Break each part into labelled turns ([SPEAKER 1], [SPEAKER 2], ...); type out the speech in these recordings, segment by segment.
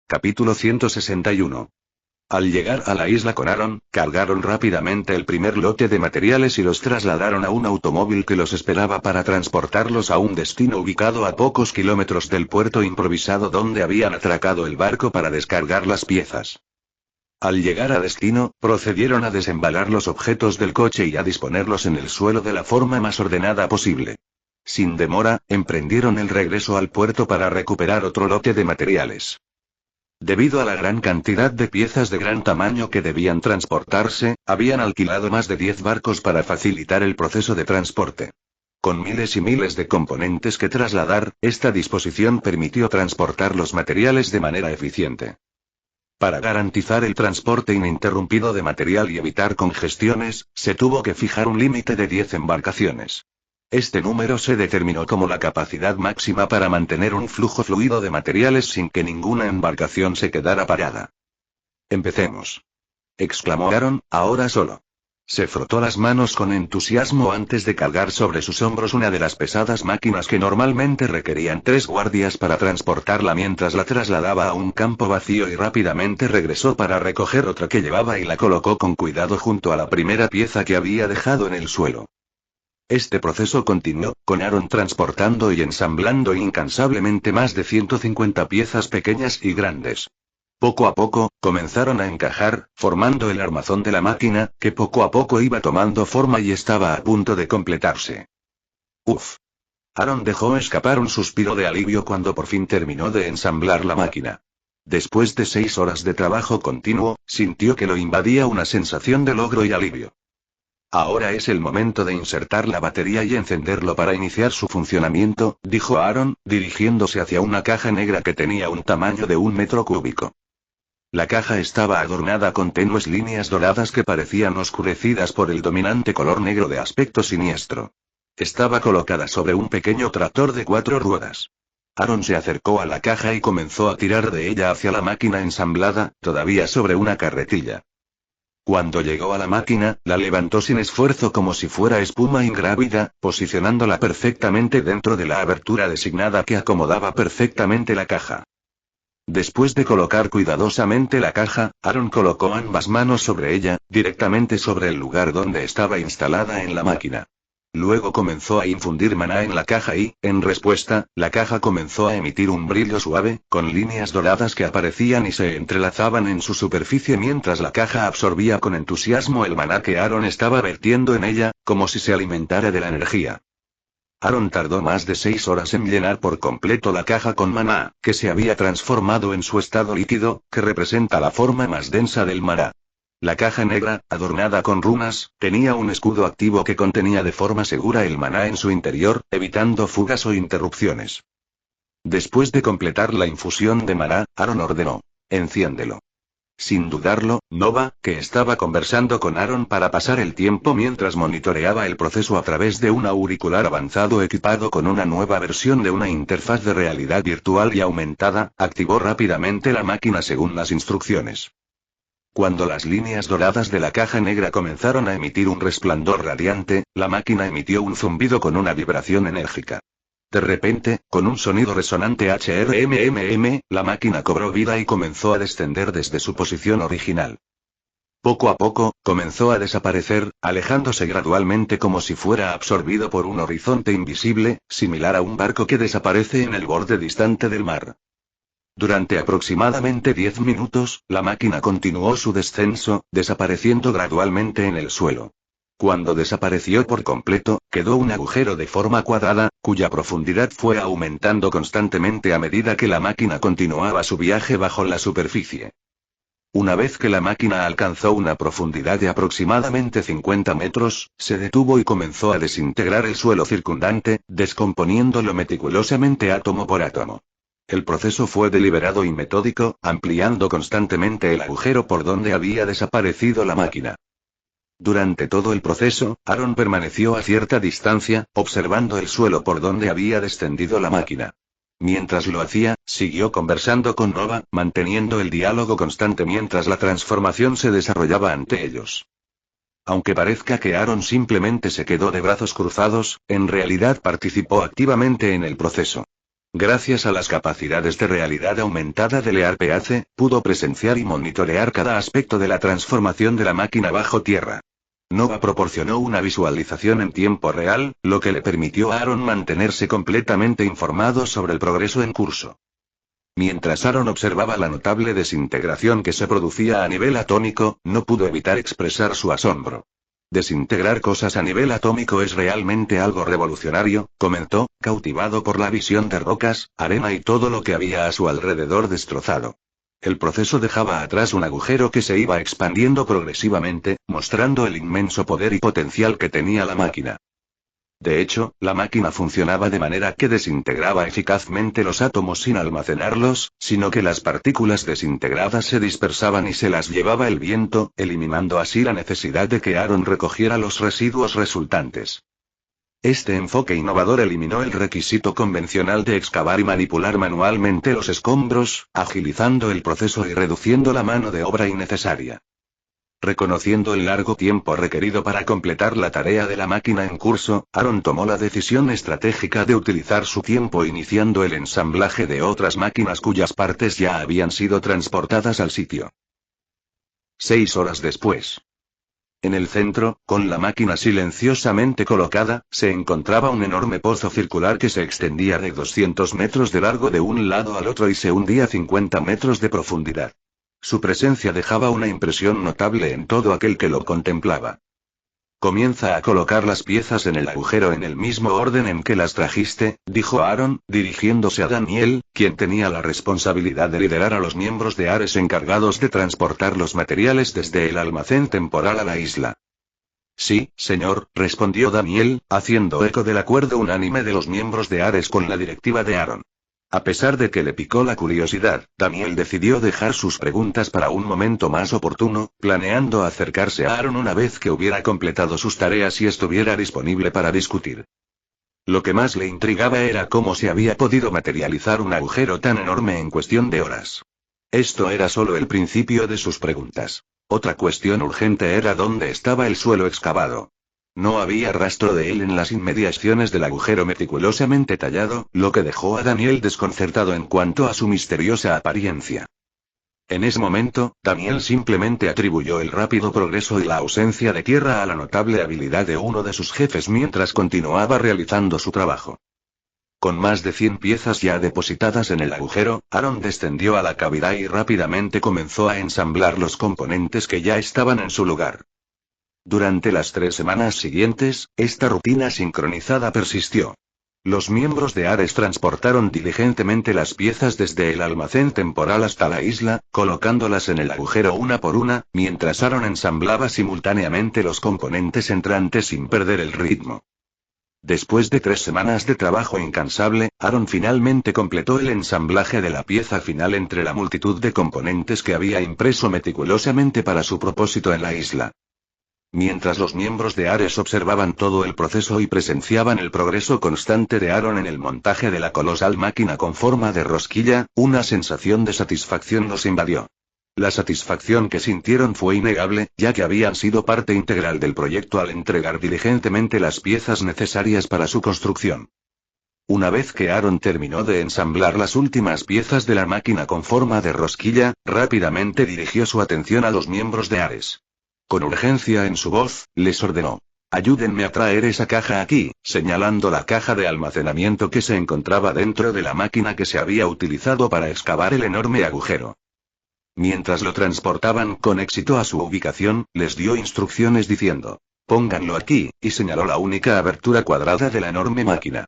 [SPEAKER 1] Capítulo 161. Al llegar a la isla con Aaron, cargaron rápidamente el primer lote de materiales y los trasladaron a un automóvil que los esperaba para transportarlos a un destino ubicado a pocos kilómetros del puerto improvisado donde habían atracado el barco para descargar las piezas. Al llegar a destino, procedieron a desembalar los objetos del coche y a disponerlos en el suelo de la forma más ordenada posible. Sin demora, emprendieron el regreso al puerto para recuperar otro lote de materiales. Debido a la gran cantidad de piezas de gran tamaño que debían transportarse, habían alquilado más de 10 barcos para facilitar el proceso de transporte. Con miles y miles de componentes que trasladar, esta disposición permitió transportar los materiales de manera eficiente. Para garantizar el transporte ininterrumpido de material y evitar congestiones, se tuvo que fijar un límite de 10 embarcaciones. Este número se determinó como la capacidad máxima para mantener un flujo fluido de materiales sin que ninguna embarcación se quedara parada. «Empecemos», exclamó Aaron, ahora solo. Se frotó las manos con entusiasmo antes de cargar sobre sus hombros una de las pesadas máquinas que normalmente requerían 3 guardias para transportarla mientras la trasladaba a un campo vacío y rápidamente regresó para recoger otra que llevaba y la colocó con cuidado junto a la primera pieza que había dejado en el suelo. Este proceso continuó, con Aaron transportando y ensamblando incansablemente más de 150 piezas pequeñas y grandes. Poco a poco, comenzaron a encajar, formando el armazón de la máquina, que poco a poco iba tomando forma y estaba a punto de completarse. Uf. Aaron dejó escapar un suspiro de alivio cuando por fin terminó de ensamblar la máquina. Después de 6 horas de trabajo continuo, sintió que lo invadía una sensación de logro y alivio. Ahora es el momento de insertar la batería y encenderlo para iniciar su funcionamiento, dijo Aaron, dirigiéndose hacia una caja negra que tenía un tamaño de 1 metro cúbico. La caja estaba adornada con tenues líneas doradas que parecían oscurecidas por el dominante color negro de aspecto siniestro. Estaba colocada sobre un pequeño tractor de 4 ruedas. Aaron se acercó a la caja y comenzó a tirar de ella hacia la máquina ensamblada, todavía sobre una carretilla. Cuando llegó a la máquina, la levantó sin esfuerzo como si fuera espuma ingrávida, posicionándola perfectamente dentro de la abertura designada que acomodaba perfectamente la caja. Después de colocar cuidadosamente la caja, Aaron colocó ambas manos sobre ella, directamente sobre el lugar donde estaba instalada en la máquina. Luego comenzó a infundir maná en la caja y, en respuesta, la caja comenzó a emitir un brillo suave, con líneas doradas que aparecían y se entrelazaban en su superficie mientras la caja absorbía con entusiasmo el maná que Aaron estaba vertiendo en ella, como si se alimentara de la energía. Aaron tardó más de 6 horas en llenar por completo la caja con maná, que se había transformado en su estado líquido, que representa la forma más densa del maná. La caja negra, adornada con runas, tenía un escudo activo que contenía de forma segura el maná en su interior, evitando fugas o interrupciones. Después de completar la infusión de maná, Aaron ordenó: «Enciéndelo». Sin dudarlo, Nova, que estaba conversando con Aaron para pasar el tiempo mientras monitoreaba el proceso a través de un auricular avanzado equipado con una nueva versión de una interfaz de realidad virtual y aumentada, activó rápidamente la máquina según las instrucciones. Cuando las líneas doradas de la caja negra comenzaron a emitir un resplandor radiante, la máquina emitió un zumbido con una vibración enérgica. De repente, con un sonido resonante HRMMM, la máquina cobró vida y comenzó a descender desde su posición original. Poco a poco, comenzó a desaparecer, alejándose gradualmente como si fuera absorbido por un horizonte invisible, similar a un barco que desaparece en el borde distante del mar. Durante aproximadamente 10 minutos, la máquina continuó su descenso, desapareciendo gradualmente en el suelo. Cuando desapareció por completo, quedó un agujero de forma cuadrada, cuya profundidad fue aumentando constantemente a medida que la máquina continuaba su viaje bajo la superficie. Una vez que la máquina alcanzó una profundidad de aproximadamente 50 metros, se detuvo y comenzó a desintegrar el suelo circundante, descomponiéndolo meticulosamente átomo por átomo. El proceso fue deliberado y metódico, ampliando constantemente el agujero por donde había desaparecido la máquina. Durante todo el proceso, Aaron permaneció a cierta distancia, observando el suelo por donde había descendido la máquina. Mientras lo hacía, siguió conversando con Nova, manteniendo el diálogo constante mientras la transformación se desarrollaba ante ellos. Aunque parezca que Aaron simplemente se quedó de brazos cruzados, en realidad participó activamente en el proceso. Gracias a las capacidades de realidad aumentada de Learpeace, pudo presenciar y monitorear cada aspecto de la transformación de la máquina bajo tierra. Nova proporcionó una visualización en tiempo real, lo que le permitió a Aaron mantenerse completamente informado sobre el progreso en curso. Mientras Aaron observaba la notable desintegración que se producía a nivel atómico, no pudo evitar expresar su asombro. Desintegrar cosas a nivel atómico es realmente algo revolucionario, comentó, cautivado por la visión de rocas, arena y todo lo que había a su alrededor destrozado. El proceso dejaba atrás un agujero que se iba expandiendo progresivamente, mostrando el inmenso poder y potencial que tenía la máquina. De hecho, la máquina funcionaba de manera que desintegraba eficazmente los átomos sin almacenarlos, sino que las partículas desintegradas se dispersaban y se las llevaba el viento, eliminando así la necesidad de que Aaron recogiera los residuos resultantes. Este enfoque innovador eliminó el requisito convencional de excavar y manipular manualmente los escombros, agilizando el proceso y reduciendo la mano de obra innecesaria. Reconociendo el largo tiempo requerido para completar la tarea de la máquina en curso, Aaron tomó la decisión estratégica de utilizar su tiempo iniciando el ensamblaje de otras máquinas cuyas partes ya habían sido transportadas al sitio. 6 horas después. En el centro, con la máquina silenciosamente colocada, se encontraba un enorme pozo circular que se extendía de 200 metros de largo de un lado al otro y se hundía a 50 metros de profundidad. Su presencia dejaba una impresión notable en todo aquel que lo contemplaba. Comienza a colocar las piezas en el agujero en el mismo orden en que las trajiste, dijo Aaron, dirigiéndose a Daniel, quien tenía la responsabilidad de liderar a los miembros de Ares encargados de transportar los materiales desde el almacén temporal a la isla. Sí, señor, respondió Daniel, haciendo eco del acuerdo unánime de los miembros de Ares con la directiva de Aaron. A pesar de que le picó la curiosidad, Daniel decidió dejar sus preguntas para un momento más oportuno, planeando acercarse a Aaron una vez que hubiera completado sus tareas y estuviera disponible para discutir. Lo que más le intrigaba era cómo se había podido materializar un agujero tan enorme en cuestión de horas. Esto era solo el principio de sus preguntas. Otra cuestión urgente era dónde estaba el suelo excavado. No había rastro de él en las inmediaciones del agujero meticulosamente tallado, lo que dejó a Daniel desconcertado en cuanto a su misteriosa apariencia. En ese momento, Daniel simplemente atribuyó el rápido progreso y la ausencia de tierra a la notable habilidad de uno de sus jefes mientras continuaba realizando su trabajo. Con más de 100 piezas ya depositadas en el agujero, Aaron descendió a la cavidad y rápidamente comenzó a ensamblar los componentes que ya estaban en su lugar. Durante las 3 semanas siguientes, esta rutina sincronizada persistió. Los miembros de Ares transportaron diligentemente las piezas desde el almacén temporal hasta la isla, colocándolas en el agujero una por una, mientras Aaron ensamblaba simultáneamente los componentes entrantes sin perder el ritmo. Después de 3 semanas de trabajo incansable, Aaron finalmente completó el ensamblaje de la pieza final entre la multitud de componentes que había impreso meticulosamente para su propósito en la isla. Mientras los miembros de Ares observaban todo el proceso y presenciaban el progreso constante de Aaron en el montaje de la colosal máquina con forma de rosquilla, una sensación de satisfacción los invadió. La satisfacción que sintieron fue innegable, ya que habían sido parte integral del proyecto al entregar diligentemente las piezas necesarias para su construcción. Una vez que Aaron terminó de ensamblar las últimas piezas de la máquina con forma de rosquilla, rápidamente dirigió su atención a los miembros de Ares. Con urgencia en su voz, les ordenó: «Ayúdenme a traer esa caja aquí», señalando la caja de almacenamiento que se encontraba dentro de la máquina que se había utilizado para excavar el enorme agujero. Mientras lo transportaban con éxito a su ubicación, les dio instrucciones diciendo: «Pónganlo aquí», y señaló la única abertura cuadrada de la enorme máquina.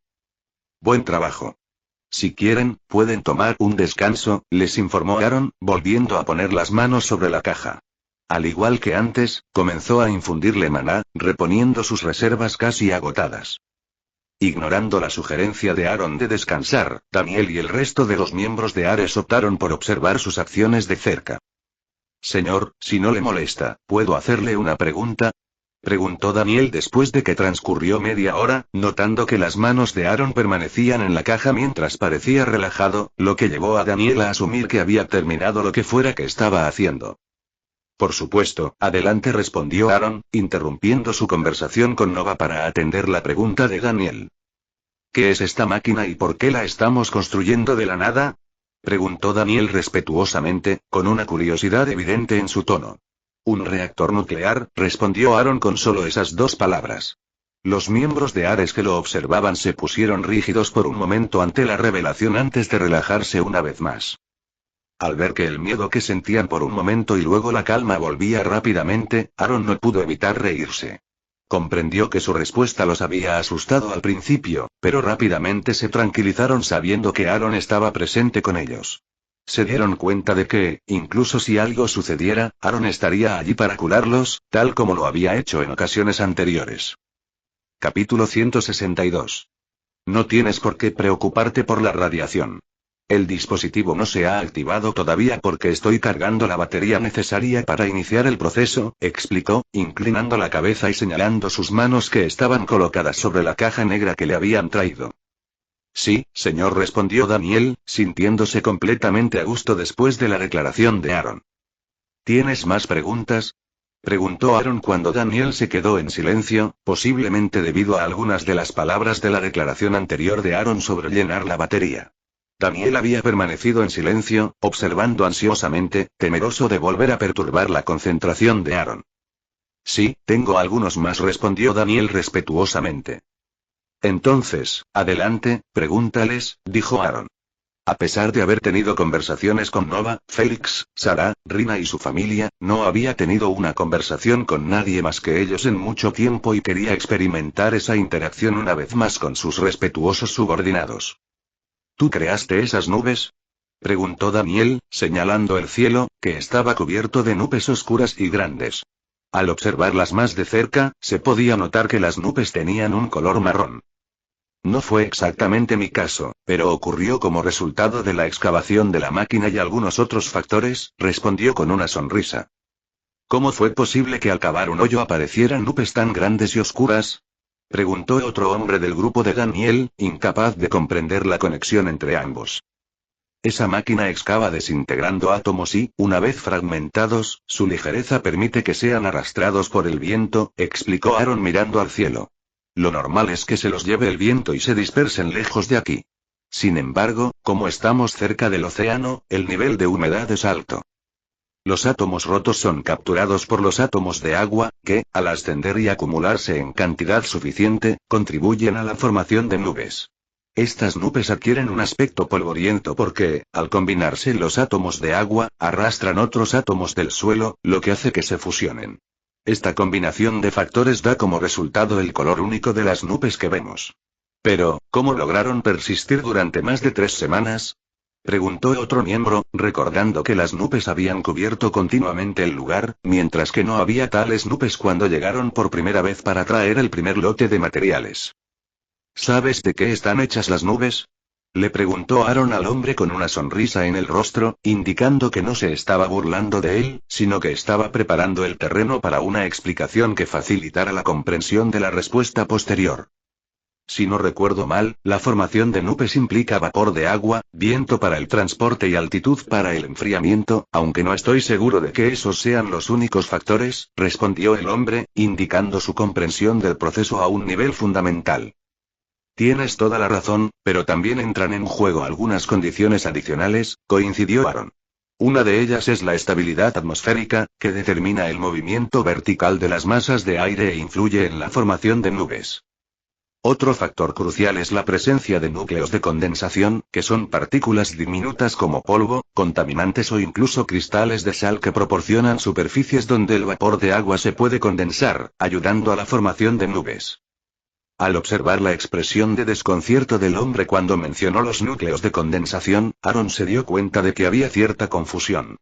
[SPEAKER 1] «Buen trabajo. Si quieren, pueden tomar un descanso», les informó Aaron, volviendo a poner las manos sobre la caja. Al igual que antes, comenzó a infundirle maná, reponiendo sus reservas casi agotadas. Ignorando la sugerencia de Aaron de descansar, Daniel y el resto de los miembros de Ares optaron por observar sus acciones de cerca. «Señor, si no le molesta, ¿puedo hacerle una pregunta?», preguntó Daniel después de que transcurrió media hora, notando que las manos de Aaron permanecían en la caja mientras parecía relajado, lo que llevó a Daniel a asumir que había terminado lo que fuera que estaba haciendo. «Por supuesto, adelante», respondió Aaron, interrumpiendo su conversación con Nova para atender la pregunta de Daniel. ¿Qué es esta máquina y por qué la estamos construyendo de la nada? Preguntó Daniel respetuosamente, con una curiosidad evidente en su tono. Un reactor nuclear, respondió Aaron con solo esas dos palabras. Los miembros de Ares que lo observaban se pusieron rígidos por un momento ante la revelación antes de relajarse una vez más. Al ver que el miedo que sentían por un momento y luego la calma volvía rápidamente, Aaron no pudo evitar reírse. Comprendió que su respuesta los había asustado al principio, pero rápidamente se tranquilizaron sabiendo que Aaron estaba presente con ellos. Se dieron cuenta de que, incluso si algo sucediera, Aaron estaría allí para curarlos, tal como lo había hecho en ocasiones anteriores. Capítulo 162. No tienes por qué preocuparte por la radiación. El dispositivo no se ha activado todavía porque estoy cargando la batería necesaria para iniciar el proceso, explicó, inclinando la cabeza y señalando sus manos que estaban colocadas sobre la caja negra que le habían traído. Sí, señor, respondió Daniel, sintiéndose completamente a gusto después de la declaración de Aaron. ¿Tienes más preguntas? Preguntó Aaron cuando Daniel se quedó en silencio, posiblemente debido a algunas de las palabras de la declaración anterior de Aaron sobre llenar la batería. Daniel había permanecido en silencio, observando ansiosamente, temeroso de volver a perturbar la concentración de Aaron. Sí, tengo algunos más, respondió Daniel respetuosamente. Entonces, adelante, pregúntales, dijo Aaron. A pesar de haber tenido conversaciones con Nova, Félix, Sarah, Rina y su familia, no había tenido una conversación con nadie más que ellos en mucho tiempo y quería experimentar esa interacción una vez más con sus respetuosos subordinados. ¿Tú creaste esas nubes? Preguntó Daniel, señalando el cielo, que estaba cubierto de nubes oscuras y grandes. Al observarlas más de cerca, se podía notar que las nubes tenían un color marrón. No fue exactamente mi caso, pero ocurrió como resultado de la excavación de la máquina y algunos otros factores, respondió con una sonrisa. ¿Cómo fue posible que al cavar un hoyo aparecieran nubes tan grandes y oscuras? Preguntó otro hombre del grupo de Daniel, incapaz de comprender la conexión entre ambos. Esa máquina excava desintegrando átomos y, una vez fragmentados, su ligereza permite que sean arrastrados por el viento, explicó Aaron mirando al cielo. Lo normal es que se los lleve el viento y se dispersen lejos de aquí. Sin embargo, como estamos cerca del océano, el nivel de humedad es alto. Los átomos rotos son capturados por los átomos de agua, que, al ascender y acumularse en cantidad suficiente, contribuyen a la formación de nubes. Estas nubes adquieren un aspecto polvoriento porque, al combinarse los átomos de agua, arrastran otros átomos del suelo, lo que hace que se fusionen. Esta combinación de factores da como resultado el color único de las nubes que vemos. Pero, ¿cómo lograron persistir durante más de 3 semanas? Preguntó otro miembro, recordando que las nubes habían cubierto continuamente el lugar, mientras que no había tales nubes cuando llegaron por primera vez para traer el primer lote de materiales. ¿Sabes de qué están hechas las nubes? Le preguntó Aaron al hombre con una sonrisa en el rostro, indicando que no se estaba burlando de él, sino que estaba preparando el terreno para una explicación que facilitara la comprensión de la respuesta posterior. Si no recuerdo mal, la formación de nubes implica vapor de agua, viento para el transporte y altitud para el enfriamiento, aunque no estoy seguro de que esos sean los únicos factores, respondió el hombre, indicando su comprensión del proceso a un nivel fundamental. Tienes toda la razón, pero también entran en juego algunas condiciones adicionales, coincidió Aaron. Una de ellas es la estabilidad atmosférica, que determina el movimiento vertical de las masas de aire e influye en la formación de nubes. Otro factor crucial es la presencia de núcleos de condensación, que son partículas diminutas como polvo, contaminantes o incluso cristales de sal que proporcionan superficies donde el vapor de agua se puede condensar, ayudando a la formación de nubes. Al observar la expresión de desconcierto del hombre cuando mencionó los núcleos de condensación, Aaron se dio cuenta de que había cierta confusión.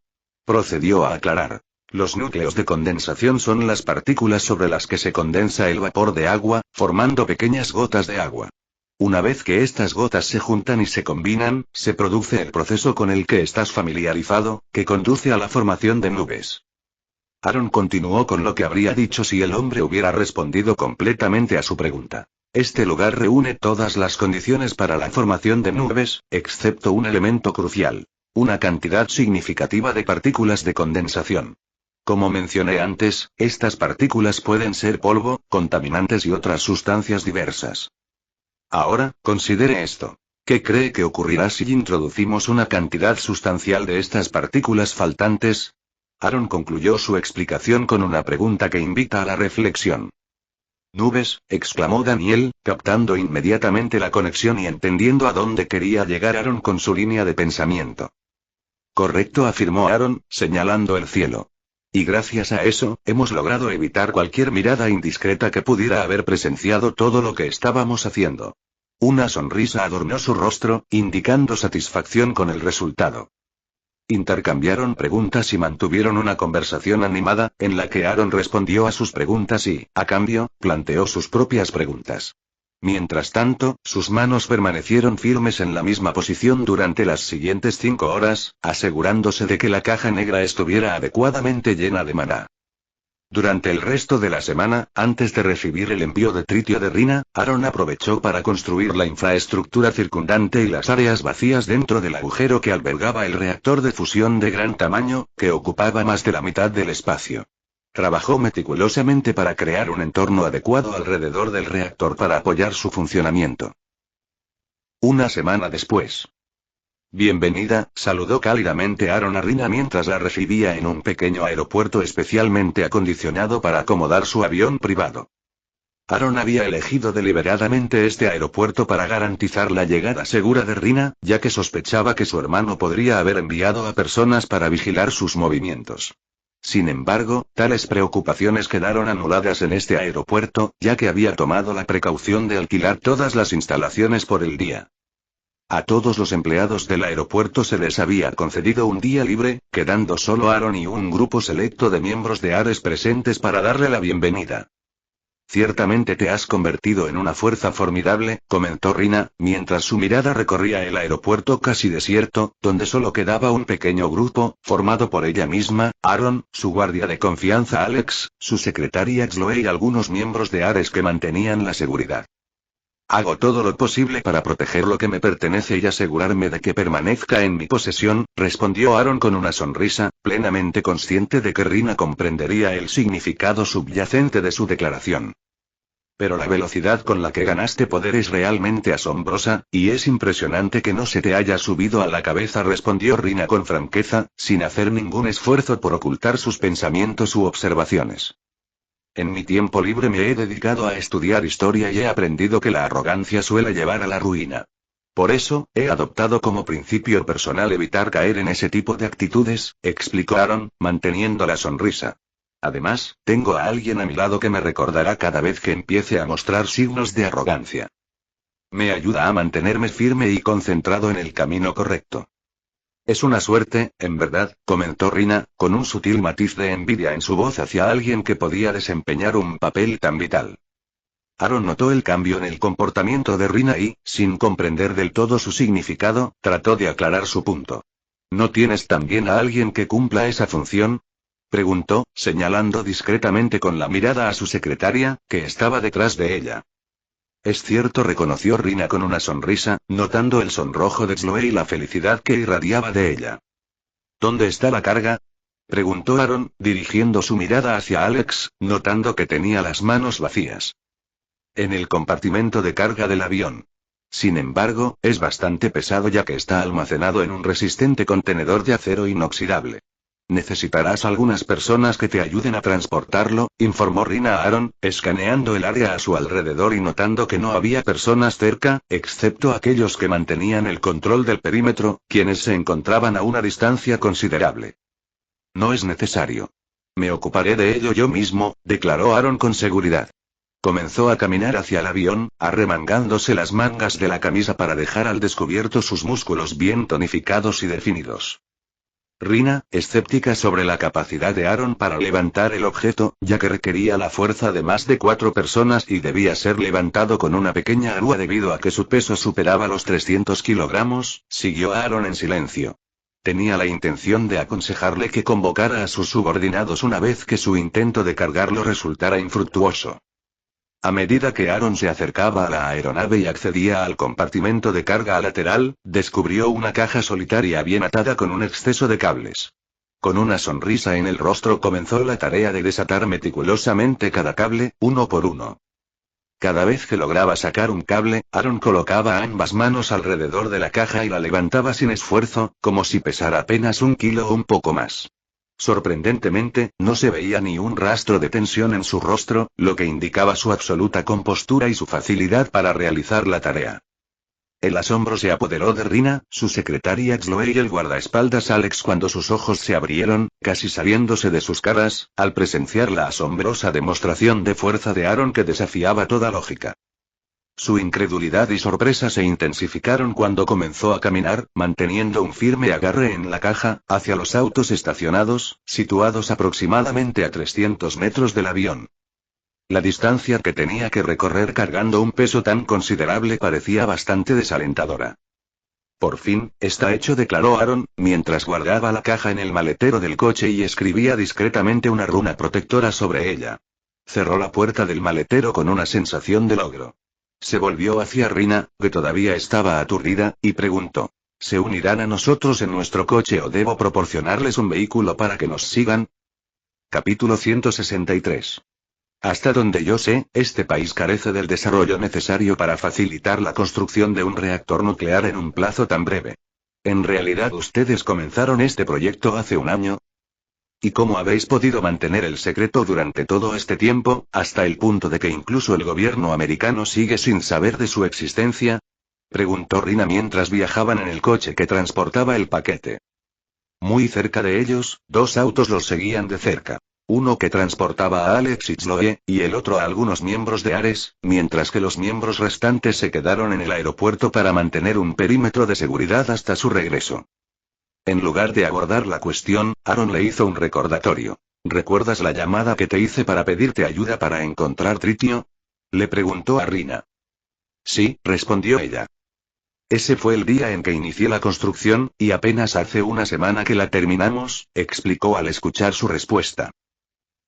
[SPEAKER 1] Procedió a aclarar. Los núcleos de condensación son las partículas sobre las que se condensa el vapor de agua, formando pequeñas gotas de agua. Una vez que estas gotas se juntan y se combinan, se produce el proceso con el que estás familiarizado, que conduce a la formación de nubes. Aaron continuó con lo que habría dicho si el hombre hubiera respondido completamente a su pregunta. Este lugar reúne todas las condiciones para la formación de nubes, excepto un elemento crucial: una cantidad significativa de partículas de condensación. Como mencioné antes, estas partículas pueden ser polvo, contaminantes y otras sustancias diversas. Ahora, considere esto. ¿Qué cree que ocurrirá si introducimos una cantidad sustancial de estas partículas faltantes? Aaron concluyó su explicación con una pregunta que invita a la reflexión. Nubes, exclamó Daniel, captando inmediatamente la conexión y entendiendo a dónde quería llegar Aaron con su línea de pensamiento. Correcto, afirmó Aaron, señalando el cielo. Y gracias a eso, hemos logrado evitar cualquier mirada indiscreta que pudiera haber presenciado todo lo que estábamos haciendo. Una sonrisa adornó su rostro, indicando satisfacción con el resultado. Intercambiaron preguntas y mantuvieron una conversación animada, en la que Aaron respondió a sus preguntas y, a cambio, planteó sus propias preguntas. Mientras tanto, sus manos permanecieron firmes en la misma posición durante las siguientes 5 horas, asegurándose de que la caja negra estuviera adecuadamente llena de maná. Durante el resto de la semana, antes de recibir el envío de tritio de Rina, Aaron aprovechó para construir la infraestructura circundante y las áreas vacías dentro del agujero que albergaba el reactor de fusión de gran tamaño, que ocupaba más de la mitad del espacio. Trabajó meticulosamente para crear un entorno adecuado alrededor del reactor para apoyar su funcionamiento. Una semana después. Bienvenida, saludó cálidamente Aaron a Rina mientras la recibía en un pequeño aeropuerto especialmente acondicionado para acomodar su avión privado. Aaron había elegido deliberadamente este aeropuerto para garantizar la llegada segura de Rina, ya que sospechaba que su hermano podría haber enviado a personas para vigilar sus movimientos. Sin embargo, tales preocupaciones quedaron anuladas en este aeropuerto, ya que había tomado la precaución de alquilar todas las instalaciones por el día. A todos los empleados del aeropuerto se les había concedido un día libre, quedando solo Aaron y un grupo selecto de miembros de Ares presentes para darle la bienvenida. Ciertamente te has convertido en una fuerza formidable, comentó Rina, mientras su mirada recorría el aeropuerto casi desierto, donde solo quedaba un pequeño grupo, formado por ella misma, Aaron, su guardia de confianza Alex, su secretaria Chloe y algunos miembros de Ares que mantenían la seguridad. Hago todo lo posible para proteger lo que me pertenece y asegurarme de que permanezca en mi posesión, respondió Aaron con una sonrisa, plenamente consciente de que Rina comprendería el significado subyacente de su declaración. Pero la velocidad con la que ganaste poder es realmente asombrosa, y es impresionante que no se te haya subido a la cabeza, respondió Rina con franqueza, sin hacer ningún esfuerzo por ocultar sus pensamientos u observaciones. En mi tiempo libre me he dedicado a estudiar historia y he aprendido que la arrogancia suele llevar a la ruina. Por eso, he adoptado como principio personal evitar caer en ese tipo de actitudes, explicó Aaron, manteniendo la sonrisa. Además, tengo a alguien a mi lado que me recordará cada vez que empiece a mostrar signos de arrogancia. Me ayuda a mantenerme firme y concentrado en el camino correcto. Es una suerte, en verdad, comentó Rina, con un sutil matiz de envidia en su voz hacia alguien que podía desempeñar un papel tan vital. Aaron notó el cambio en el comportamiento de Rina y, sin comprender del todo su significado, trató de aclarar su punto. ¿No tienes también a alguien que cumpla esa función?, preguntó, señalando discretamente con la mirada a su secretaria, que estaba detrás de ella. Es cierto, reconoció Rina con una sonrisa, notando el sonrojo de Chloe y la felicidad que irradiaba de ella. ¿Dónde está la carga?, preguntó Aaron, dirigiendo su mirada hacia Alex, notando que tenía las manos vacías. En el compartimento de carga del avión. Sin embargo, es bastante pesado ya que está almacenado en un resistente contenedor de acero inoxidable. Necesitarás algunas personas que te ayuden a transportarlo, informó Rina a Aaron, escaneando el área a su alrededor y notando que no había personas cerca, excepto aquellos que mantenían el control del perímetro, quienes se encontraban a una distancia considerable. No es necesario. Me ocuparé de ello yo mismo, declaró Aaron con seguridad. Comenzó a caminar hacia el avión, arremangándose las mangas de la camisa para dejar al descubierto sus músculos bien tonificados y definidos. Rina, escéptica sobre la capacidad de Aaron para levantar el objeto, ya que requería la fuerza de más de 4 personas y debía ser levantado con una pequeña grúa debido a que su peso superaba los 300 kilogramos, siguió a Aaron en silencio. Tenía la intención de aconsejarle que convocara a sus subordinados una vez que su intento de cargarlo resultara infructuoso. A medida que Aaron se acercaba a la aeronave y accedía al compartimento de carga lateral, descubrió una caja solitaria bien atada con un exceso de cables. Con una sonrisa en el rostro comenzó la tarea de desatar meticulosamente cada cable, uno por uno. Cada vez que lograba sacar un cable, Aaron colocaba ambas manos alrededor de la caja y la levantaba sin esfuerzo, como si pesara apenas 1 kilo o un poco más. Sorprendentemente, no se veía ni un rastro de tensión en su rostro, lo que indicaba su absoluta compostura y su facilidad para realizar la tarea. El asombro se apoderó de Rina, su secretaria Chloe y el guardaespaldas Alex cuando sus ojos se abrieron, casi saliéndose de sus caras, al presenciar la asombrosa demostración de fuerza de Aaron que desafiaba toda lógica. Su incredulidad y sorpresa se intensificaron cuando comenzó a caminar, manteniendo un firme agarre en la caja, hacia los autos estacionados, situados aproximadamente a 300 metros del avión. La distancia que tenía que recorrer cargando un peso tan considerable parecía bastante desalentadora. Por fin, está hecho, declaró Aaron, mientras guardaba la caja en el maletero del coche y escribía discretamente una runa protectora sobre ella. Cerró la puerta del maletero con una sensación de logro. Se volvió hacia Rina, que todavía estaba aturdida, y preguntó: ¿se unirán a nosotros en nuestro coche o debo proporcionarles un vehículo para que nos sigan? Capítulo 163. Hasta donde yo sé, este país carece del desarrollo necesario para facilitar la construcción de un reactor nuclear en un plazo tan breve. ¿En realidad ustedes comenzaron este proyecto hace un año? ¿Y cómo habéis podido mantener el secreto durante todo este tiempo, hasta el punto de que incluso el gobierno americano sigue sin saber de su existencia? Preguntó Rina mientras viajaban en el coche que transportaba el paquete. Muy cerca de ellos, 2 autos los seguían de cerca. Uno que transportaba a Alex y Chloe, y el otro a algunos miembros de Ares, mientras que los miembros restantes se quedaron en el aeropuerto para mantener un perímetro de seguridad hasta su regreso. En lugar de abordar la cuestión, Aaron le hizo un recordatorio. ¿Recuerdas la llamada que te hice para pedirte ayuda para encontrar tritio? Le preguntó a Rina. Sí, respondió ella. Ese fue el día en que inicié la construcción, y apenas hace una semana que la terminamos, explicó al escuchar su respuesta.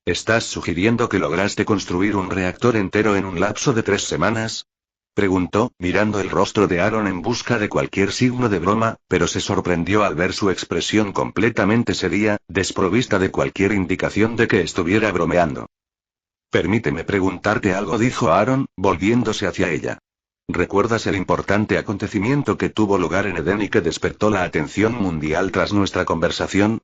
[SPEAKER 1] ¿Estás sugiriendo que lograste construir un reactor entero en un lapso de 3 semanas? Preguntó, mirando el rostro de Aaron en busca de cualquier signo de broma, pero se sorprendió al ver su expresión completamente seria, desprovista de cualquier indicación de que estuviera bromeando. Permíteme preguntarte algo, dijo Aaron, volviéndose hacia ella. ¿Recuerdas el importante acontecimiento que tuvo lugar en Edén y que despertó la atención mundial tras nuestra conversación?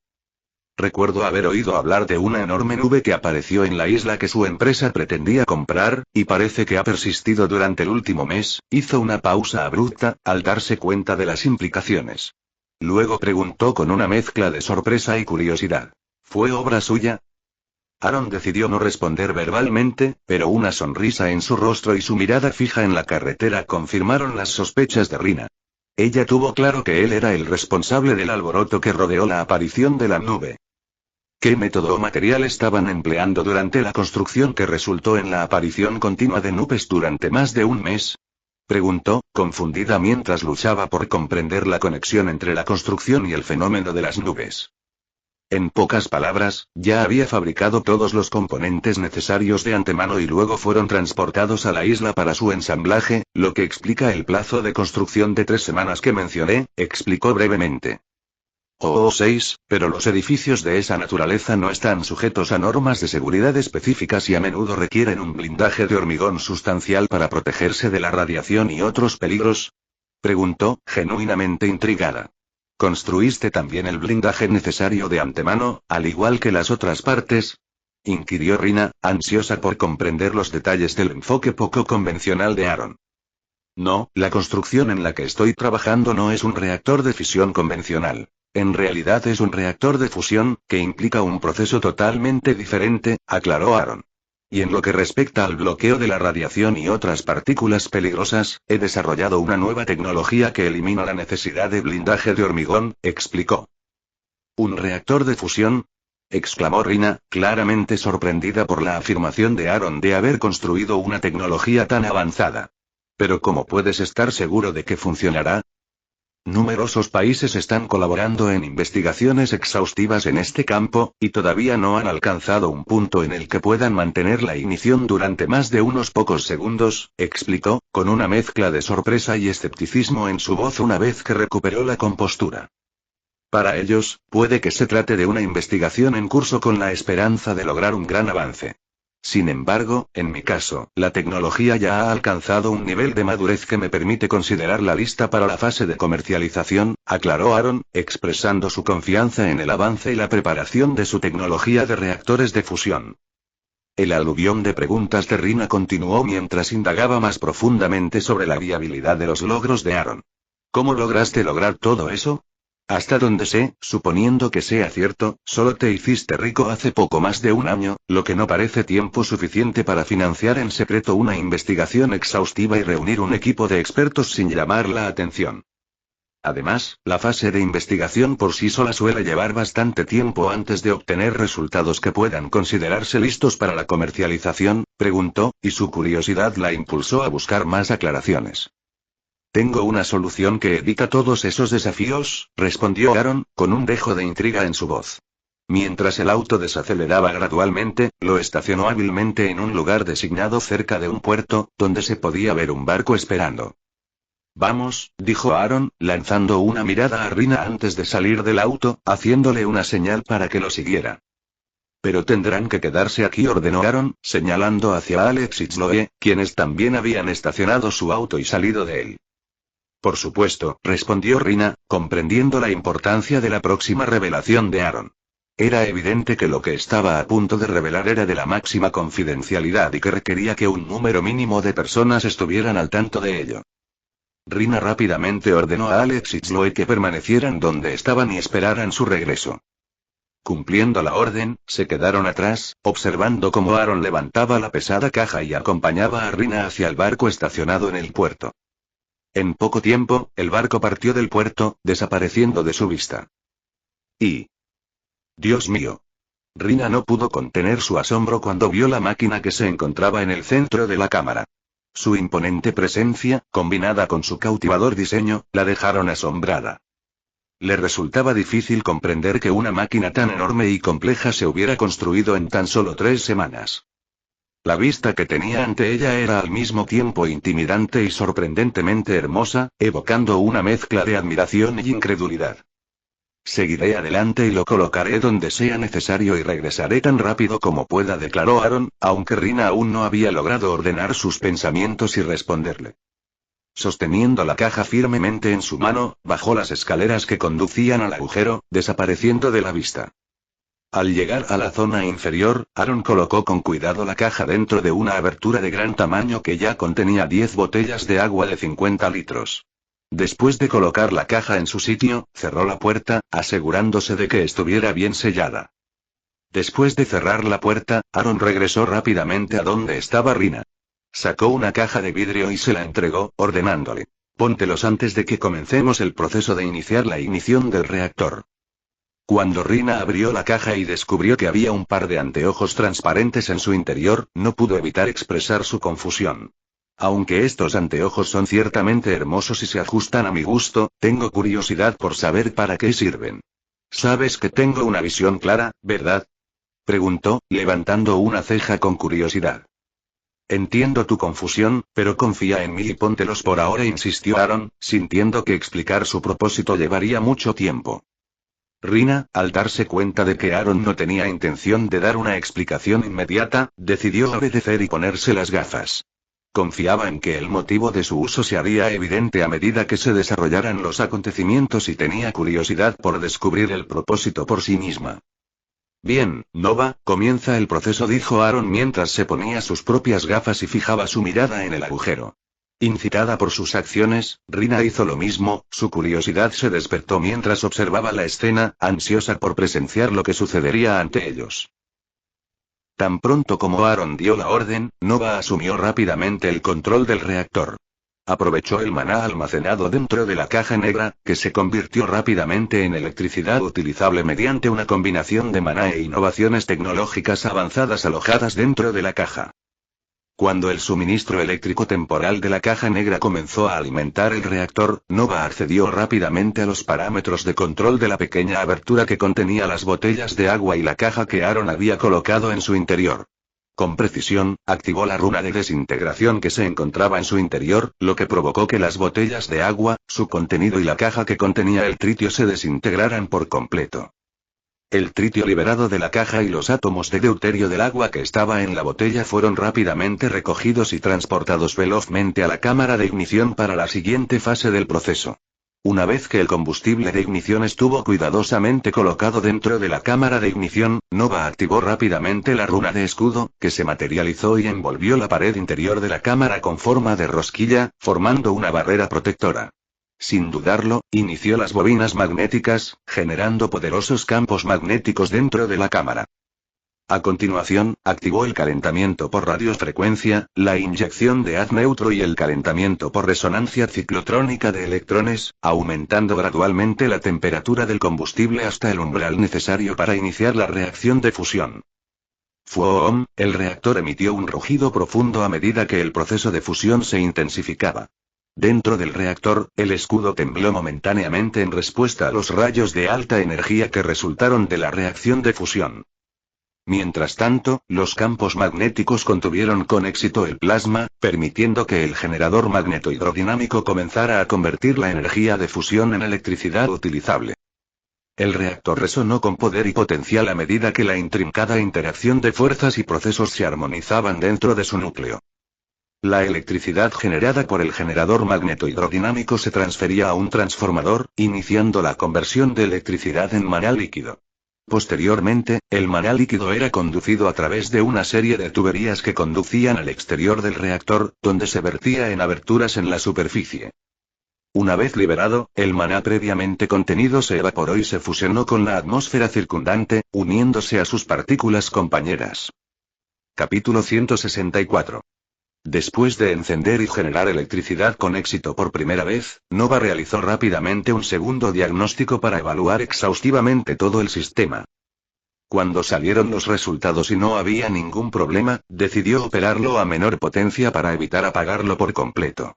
[SPEAKER 1] Recuerdo haber oído hablar de una enorme nube que apareció en la isla que su empresa pretendía comprar, y parece que ha persistido durante el último mes. Hizo una pausa abrupta, al darse cuenta de las implicaciones. Luego preguntó con una mezcla de sorpresa y curiosidad: ¿fue obra suya? Aaron decidió no responder verbalmente, pero una sonrisa en su rostro y su mirada fija en la carretera confirmaron las sospechas de Rina. Ella tuvo claro que él era el responsable del alboroto que rodeó la aparición de la nube. ¿Qué método o material estaban empleando durante la construcción que resultó en la aparición continua de nubes durante más de un mes? Preguntó, confundida mientras luchaba por comprender la conexión entre la construcción y el fenómeno de las nubes. En pocas palabras, ya había fabricado todos los componentes necesarios de antemano y luego fueron transportados a la isla para su ensamblaje, lo que explica el plazo de construcción de 3 semanas que mencioné, explicó brevemente. O 6, pero los edificios de esa naturaleza no están sujetos a normas de seguridad específicas y a menudo requieren un blindaje de hormigón sustancial para protegerse de la radiación y otros peligros. Preguntó, genuinamente intrigada. ¿Construiste también el blindaje necesario de antemano, al igual que las otras partes? Inquirió Rina, ansiosa por comprender los detalles del enfoque poco convencional de Aaron. No, la construcción en la que estoy trabajando no es un reactor de fisión convencional. En realidad es un reactor de fusión, que implica un proceso totalmente diferente, aclaró Aaron. Y en lo que respecta al bloqueo de la radiación y otras partículas peligrosas, he desarrollado una nueva tecnología que elimina la necesidad de blindaje de hormigón, explicó. ¿Un reactor de fusión? Exclamó Rina, claramente sorprendida por la afirmación de Aaron de haber construido una tecnología tan avanzada. ¿Pero cómo puedes estar seguro de que funcionará? Numerosos países están colaborando en investigaciones exhaustivas en este campo, y todavía no han alcanzado un punto en el que puedan mantener la ignición durante más de unos pocos segundos, explicó, con una mezcla de sorpresa y escepticismo en su voz una vez que recuperó la compostura. Para ellos, puede que se trate de una investigación en curso con la esperanza de lograr un gran avance. Sin embargo, en mi caso, la tecnología ya ha alcanzado un nivel de madurez que me permite considerarla lista para la fase de comercialización, aclaró Aaron, expresando su confianza en el avance y la preparación de su tecnología de reactores de fusión. El aluvión de preguntas de Rina continuó mientras indagaba más profundamente sobre la viabilidad de los logros de Aaron. ¿Cómo lograste lograr todo eso? Hasta donde sé, suponiendo que sea cierto, solo te hiciste rico hace poco más de un año, lo que no parece tiempo suficiente para financiar en secreto una investigación exhaustiva y reunir un equipo de expertos sin llamar la atención. Además, la fase de investigación por sí sola suele llevar bastante tiempo antes de obtener resultados que puedan considerarse listos para la comercialización, preguntó, y su curiosidad la impulsó a buscar más aclaraciones. Tengo una solución que evita todos esos desafíos, respondió Aaron, con un dejo de intriga en su voz. Mientras el auto desaceleraba gradualmente, lo estacionó hábilmente en un lugar designado cerca de un puerto, donde se podía ver un barco esperando. Vamos, dijo Aaron, lanzando una mirada a Rina antes de salir del auto, haciéndole una señal para que lo siguiera. Pero tendrán que quedarse aquí, ordenó Aaron, señalando hacia Alex y Chloe, quienes también habían estacionado su auto y salido de él. Por supuesto, respondió Rina, comprendiendo la importancia de la próxima revelación de Aaron. Era evidente que lo que estaba a punto de revelar era de la máxima confidencialidad y que requería que un número mínimo de personas estuvieran al tanto de ello. Rina rápidamente ordenó a Alex y Chloe que permanecieran donde estaban y esperaran su regreso. Cumpliendo la orden, se quedaron atrás, observando cómo Aaron levantaba la pesada caja y acompañaba a Rina hacia el barco estacionado en el puerto. En poco tiempo, el barco partió del puerto, desapareciendo de su vista. Y... ¡Dios mío! Rina no pudo contener su asombro cuando vio la máquina que se encontraba en el centro de la cámara. Su imponente presencia, combinada con su cautivador diseño, la dejaron asombrada. Le resultaba difícil comprender que una máquina tan enorme y compleja se hubiera construido en tan solo 3 semanas. La vista que tenía ante ella era al mismo tiempo intimidante y sorprendentemente hermosa, evocando una mezcla de admiración y incredulidad. Seguiré adelante y lo colocaré donde sea necesario y regresaré tan rápido como pueda, declaró Aaron, aunque Rina aún no había logrado ordenar sus pensamientos y responderle. Sosteniendo la caja firmemente en su mano, bajó las escaleras que conducían al agujero, desapareciendo de la vista. Al llegar a la zona inferior, Aaron colocó con cuidado la caja dentro de una abertura de gran tamaño que ya contenía 10 botellas de agua de 50 litros. Después de colocar la caja en su sitio, cerró la puerta, asegurándose de que estuviera bien sellada. Después de cerrar la puerta, Aaron regresó rápidamente a donde estaba Rina. Sacó una caja de vidrio y se la entregó, ordenándole: póntelos antes de que comencemos el proceso de iniciar la ignición del reactor. Cuando Rina abrió la caja y descubrió que había un par de anteojos transparentes en su interior, no pudo evitar expresar su confusión. Aunque estos anteojos son ciertamente hermosos y se ajustan a mi gusto, tengo curiosidad por saber para qué sirven. Sabes que tengo una visión clara, ¿verdad? Preguntó, levantando una ceja con curiosidad. Entiendo tu confusión, pero confía en mí y póntelos por ahora, insistió Aaron, sintiendo que explicar su propósito llevaría mucho tiempo. Rina, al darse cuenta de que Aaron no tenía intención de dar una explicación inmediata, decidió obedecer y ponerse las gafas. Confiaba en que el motivo de su uso se haría evidente a medida que se desarrollaran los acontecimientos y tenía curiosidad por descubrir el propósito por sí misma. Bien, Nova, comienza el proceso, dijo Aaron mientras se ponía sus propias gafas y fijaba su mirada en el agujero. Incitada por sus acciones, Rina hizo lo mismo, su curiosidad se despertó mientras observaba la escena, ansiosa por presenciar lo que sucedería ante ellos. Tan pronto como Aaron dio la orden, Nova asumió rápidamente el control del reactor. Aprovechó el maná almacenado dentro de la caja negra, que se convirtió rápidamente en electricidad utilizable mediante una combinación de maná e innovaciones tecnológicas avanzadas alojadas dentro de la caja. Cuando el suministro eléctrico temporal de la caja negra comenzó a alimentar el reactor, Nova accedió rápidamente a los parámetros de control de la pequeña abertura que contenía las botellas de agua y la caja que Aaron había colocado en su interior. Con precisión, activó la runa de desintegración que se encontraba en su interior, lo que provocó que las botellas de agua, su contenido y la caja que contenía el tritio se desintegraran por completo. El tritio liberado de la caja y los átomos de deuterio del agua que estaba en la botella fueron rápidamente recogidos y transportados velozmente a la cámara de ignición para la siguiente fase del proceso. Una vez que el combustible de ignición estuvo cuidadosamente colocado dentro de la cámara de ignición, Nova activó rápidamente la runa de escudo, que se materializó y envolvió la pared interior de la cámara con forma de rosquilla, formando una barrera protectora. Sin dudarlo, inició las bobinas magnéticas, generando poderosos campos magnéticos dentro de la cámara. A continuación, activó el calentamiento por radiofrecuencia, la inyección de haz neutro y el calentamiento por resonancia ciclotrónica de electrones, aumentando gradualmente la temperatura del combustible hasta el umbral necesario para iniciar la reacción de fusión. ¡Fuoom! El reactor emitió un rugido profundo a medida que el proceso de fusión se intensificaba. Dentro del reactor, el escudo tembló momentáneamente en respuesta a los rayos de alta energía que resultaron de la reacción de fusión. Mientras tanto, los campos magnéticos contuvieron con éxito el plasma, permitiendo que el generador magnetohidrodinámico comenzara a convertir la energía de fusión en electricidad utilizable. El reactor resonó con poder y potencial a medida que la intrincada interacción de fuerzas y procesos se armonizaban dentro de su núcleo. La electricidad generada por el generador magnetohidrodinámico se transfería a un transformador, iniciando la conversión de electricidad en maná líquido. Posteriormente, el maná líquido era conducido a través de una serie de tuberías que conducían al exterior del reactor, donde se vertía en aberturas en la superficie. Una vez liberado, el maná previamente contenido se evaporó y se fusionó con la atmósfera circundante, uniéndose a sus partículas compañeras. Capítulo 164. Después de encender y generar electricidad con éxito por primera vez, Nova realizó rápidamente un segundo diagnóstico para evaluar exhaustivamente todo el sistema. Cuando salieron los resultados y no había ningún problema, decidió operarlo a menor potencia para evitar apagarlo por completo.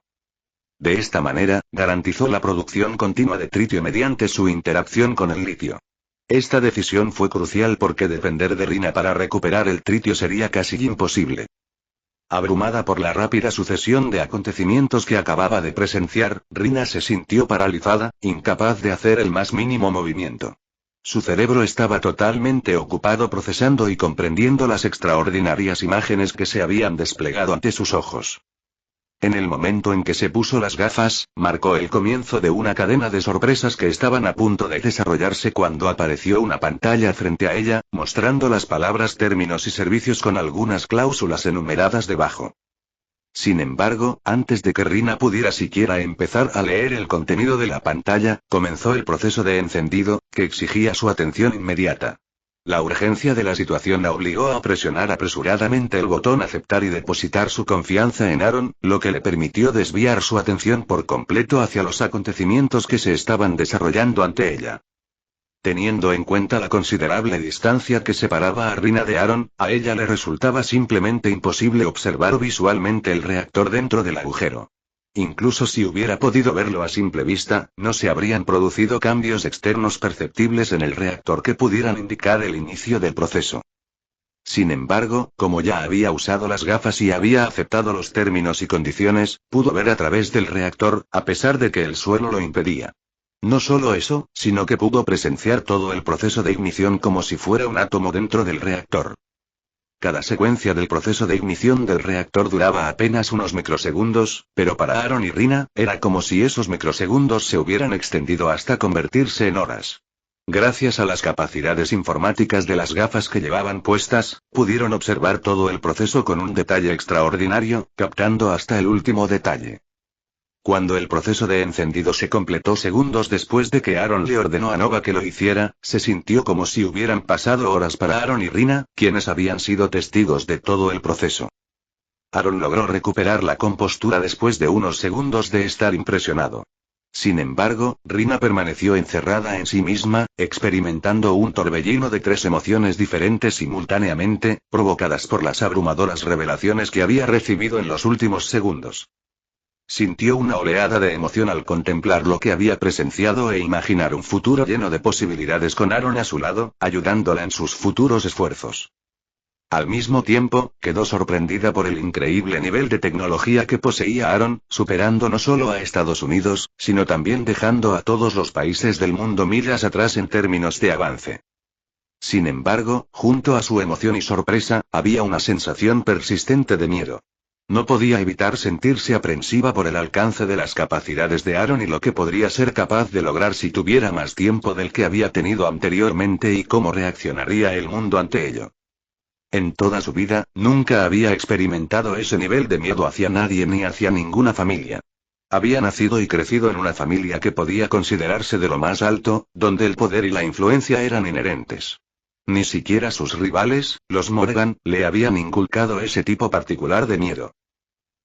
[SPEAKER 1] De esta manera, garantizó la producción continua de tritio mediante su interacción con el litio. Esta decisión fue crucial porque depender de Rina para recuperar el tritio sería casi imposible. Abrumada por la rápida sucesión de acontecimientos que acababa de presenciar, Rina se sintió paralizada, incapaz de hacer el más mínimo movimiento. Su cerebro estaba totalmente ocupado procesando y comprendiendo las extraordinarias imágenes que se habían desplegado ante sus ojos. En el momento en que se puso las gafas, marcó el comienzo de una cadena de sorpresas que estaban a punto de desarrollarse cuando apareció una pantalla frente a ella, mostrando las palabras términos y servicios con algunas cláusulas enumeradas debajo. Sin embargo, antes de que Rina pudiera siquiera empezar a leer el contenido de la pantalla, comenzó el proceso de encendido, que exigía su atención inmediata. La urgencia de la situación la obligó a presionar apresuradamente el botón aceptar y depositar su confianza en Aaron, lo que le permitió desviar su atención por completo hacia los acontecimientos que se estaban desarrollando ante ella. Teniendo en cuenta la considerable distancia que separaba a Rina de Aaron, a ella le resultaba simplemente imposible observar visualmente el reactor dentro del agujero. Incluso si hubiera podido verlo a simple vista, no se habrían producido cambios externos perceptibles en el reactor que pudieran indicar el inicio del proceso. Sin embargo, como ya había usado las gafas y había aceptado los términos y condiciones, pudo ver a través del reactor, a pesar de que el suelo lo impedía. No solo eso, sino que pudo presenciar todo el proceso de ignición como si fuera un átomo dentro del reactor. Cada secuencia del proceso de ignición del reactor duraba apenas unos microsegundos, pero para Aaron y Rina, era como si esos microsegundos se hubieran extendido hasta convertirse en horas. Gracias a las capacidades informáticas de las gafas que llevaban puestas, pudieron observar todo el proceso con un detalle extraordinario, captando hasta el último detalle. Cuando el proceso de encendido se completó segundos después de que Aaron le ordenó a Nova que lo hiciera, se sintió como si hubieran pasado horas para Aaron y Rina, quienes habían sido testigos de todo el proceso. Aaron logró recuperar la compostura después de unos segundos de estar impresionado. Sin embargo, Rina permaneció encerrada en sí misma, experimentando un torbellino de 3 emociones diferentes simultáneamente, provocadas por las abrumadoras revelaciones que había recibido en los últimos segundos. Sintió una oleada de emoción al contemplar lo que había presenciado e imaginar un futuro lleno de posibilidades con Aaron a su lado, ayudándola en sus futuros esfuerzos. Al mismo tiempo, quedó sorprendida por el increíble nivel de tecnología que poseía Aaron, superando no solo a Estados Unidos, sino también dejando a todos los países del mundo millas atrás en términos de avance. Sin embargo, junto a su emoción y sorpresa, había una sensación persistente de miedo. No podía evitar sentirse aprensiva por el alcance de las capacidades de Aaron y lo que podría ser capaz de lograr si tuviera más tiempo del que había tenido anteriormente y cómo reaccionaría el mundo ante ello. En toda su vida, nunca había experimentado ese nivel de miedo hacia nadie ni hacia ninguna familia. Había nacido y crecido en una familia que podía considerarse de lo más alto, donde el poder y la influencia eran inherentes. Ni siquiera sus rivales, los Morgan, le habían inculcado ese tipo particular de miedo.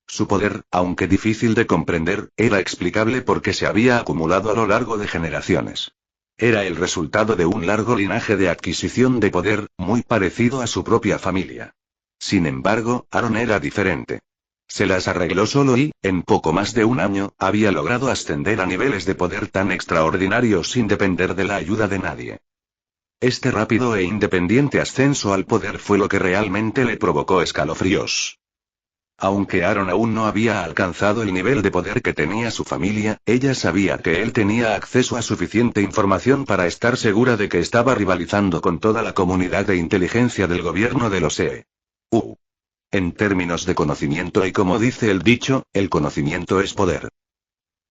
[SPEAKER 1] Su poder, aunque difícil de comprender, era explicable porque se había acumulado a lo largo de generaciones. Era el resultado de un largo linaje de adquisición de poder, muy parecido a su propia familia. Sin embargo, Aaron era diferente. Se las arregló solo y, en poco más de un año, había logrado ascender a niveles de poder tan extraordinarios sin depender de la ayuda de nadie. Este rápido e independiente ascenso al poder fue lo que realmente le provocó escalofríos. Aunque Aaron aún no había alcanzado el nivel de poder que tenía su familia, ella sabía que él tenía acceso a suficiente información para estar segura de que estaba rivalizando con toda la comunidad de inteligencia del gobierno de los EU. En términos de conocimiento y como dice el dicho, el conocimiento es poder.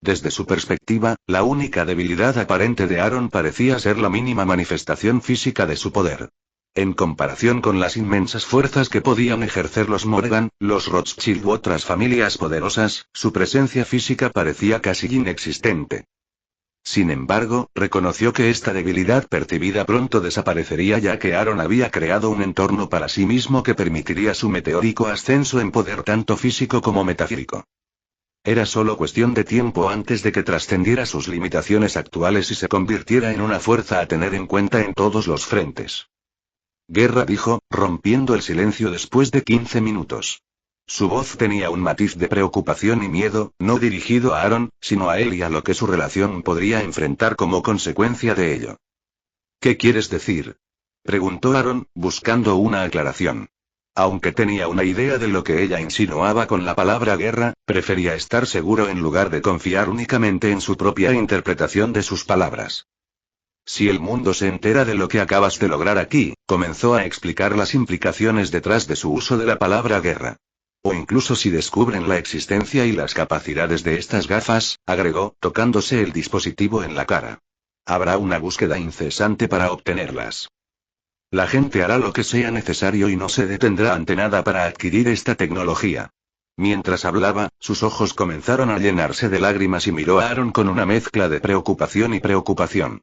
[SPEAKER 1] Desde su perspectiva, la única debilidad aparente de Aaron parecía ser la mínima manifestación física de su poder. En comparación con las inmensas fuerzas que podían ejercer los Morgan, los Rothschild u otras familias poderosas, su presencia física parecía casi inexistente. Sin embargo, reconoció que esta debilidad percibida pronto desaparecería ya que Aaron había creado un entorno para sí mismo que permitiría su meteórico ascenso en poder tanto físico como metafísico. Era solo cuestión de tiempo antes de que trascendiera sus limitaciones actuales y se convirtiera en una fuerza a tener en cuenta en todos los frentes. Guerra dijo, rompiendo el silencio después de 15 minutos. Su voz tenía un matiz de preocupación y miedo, no dirigido a Aaron, sino a él y a lo que su relación podría enfrentar como consecuencia de ello. ¿Qué quieres decir? Preguntó Aaron, buscando una aclaración. Aunque tenía una idea de lo que ella insinuaba con la palabra guerra, prefería estar seguro en lugar de confiar únicamente en su propia interpretación de sus palabras. Si el mundo se entera de lo que acabas de lograr aquí, comenzó a explicar las implicaciones detrás de su uso de la palabra guerra. O incluso si descubren la existencia y las capacidades de estas gafas, agregó, tocándose el dispositivo en la cara. Habrá una búsqueda incesante para obtenerlas. La gente hará lo que sea necesario y no se detendrá ante nada para adquirir esta tecnología. Mientras hablaba, sus ojos comenzaron a llenarse de lágrimas y miró a Aaron con una mezcla de preocupación y preocupación.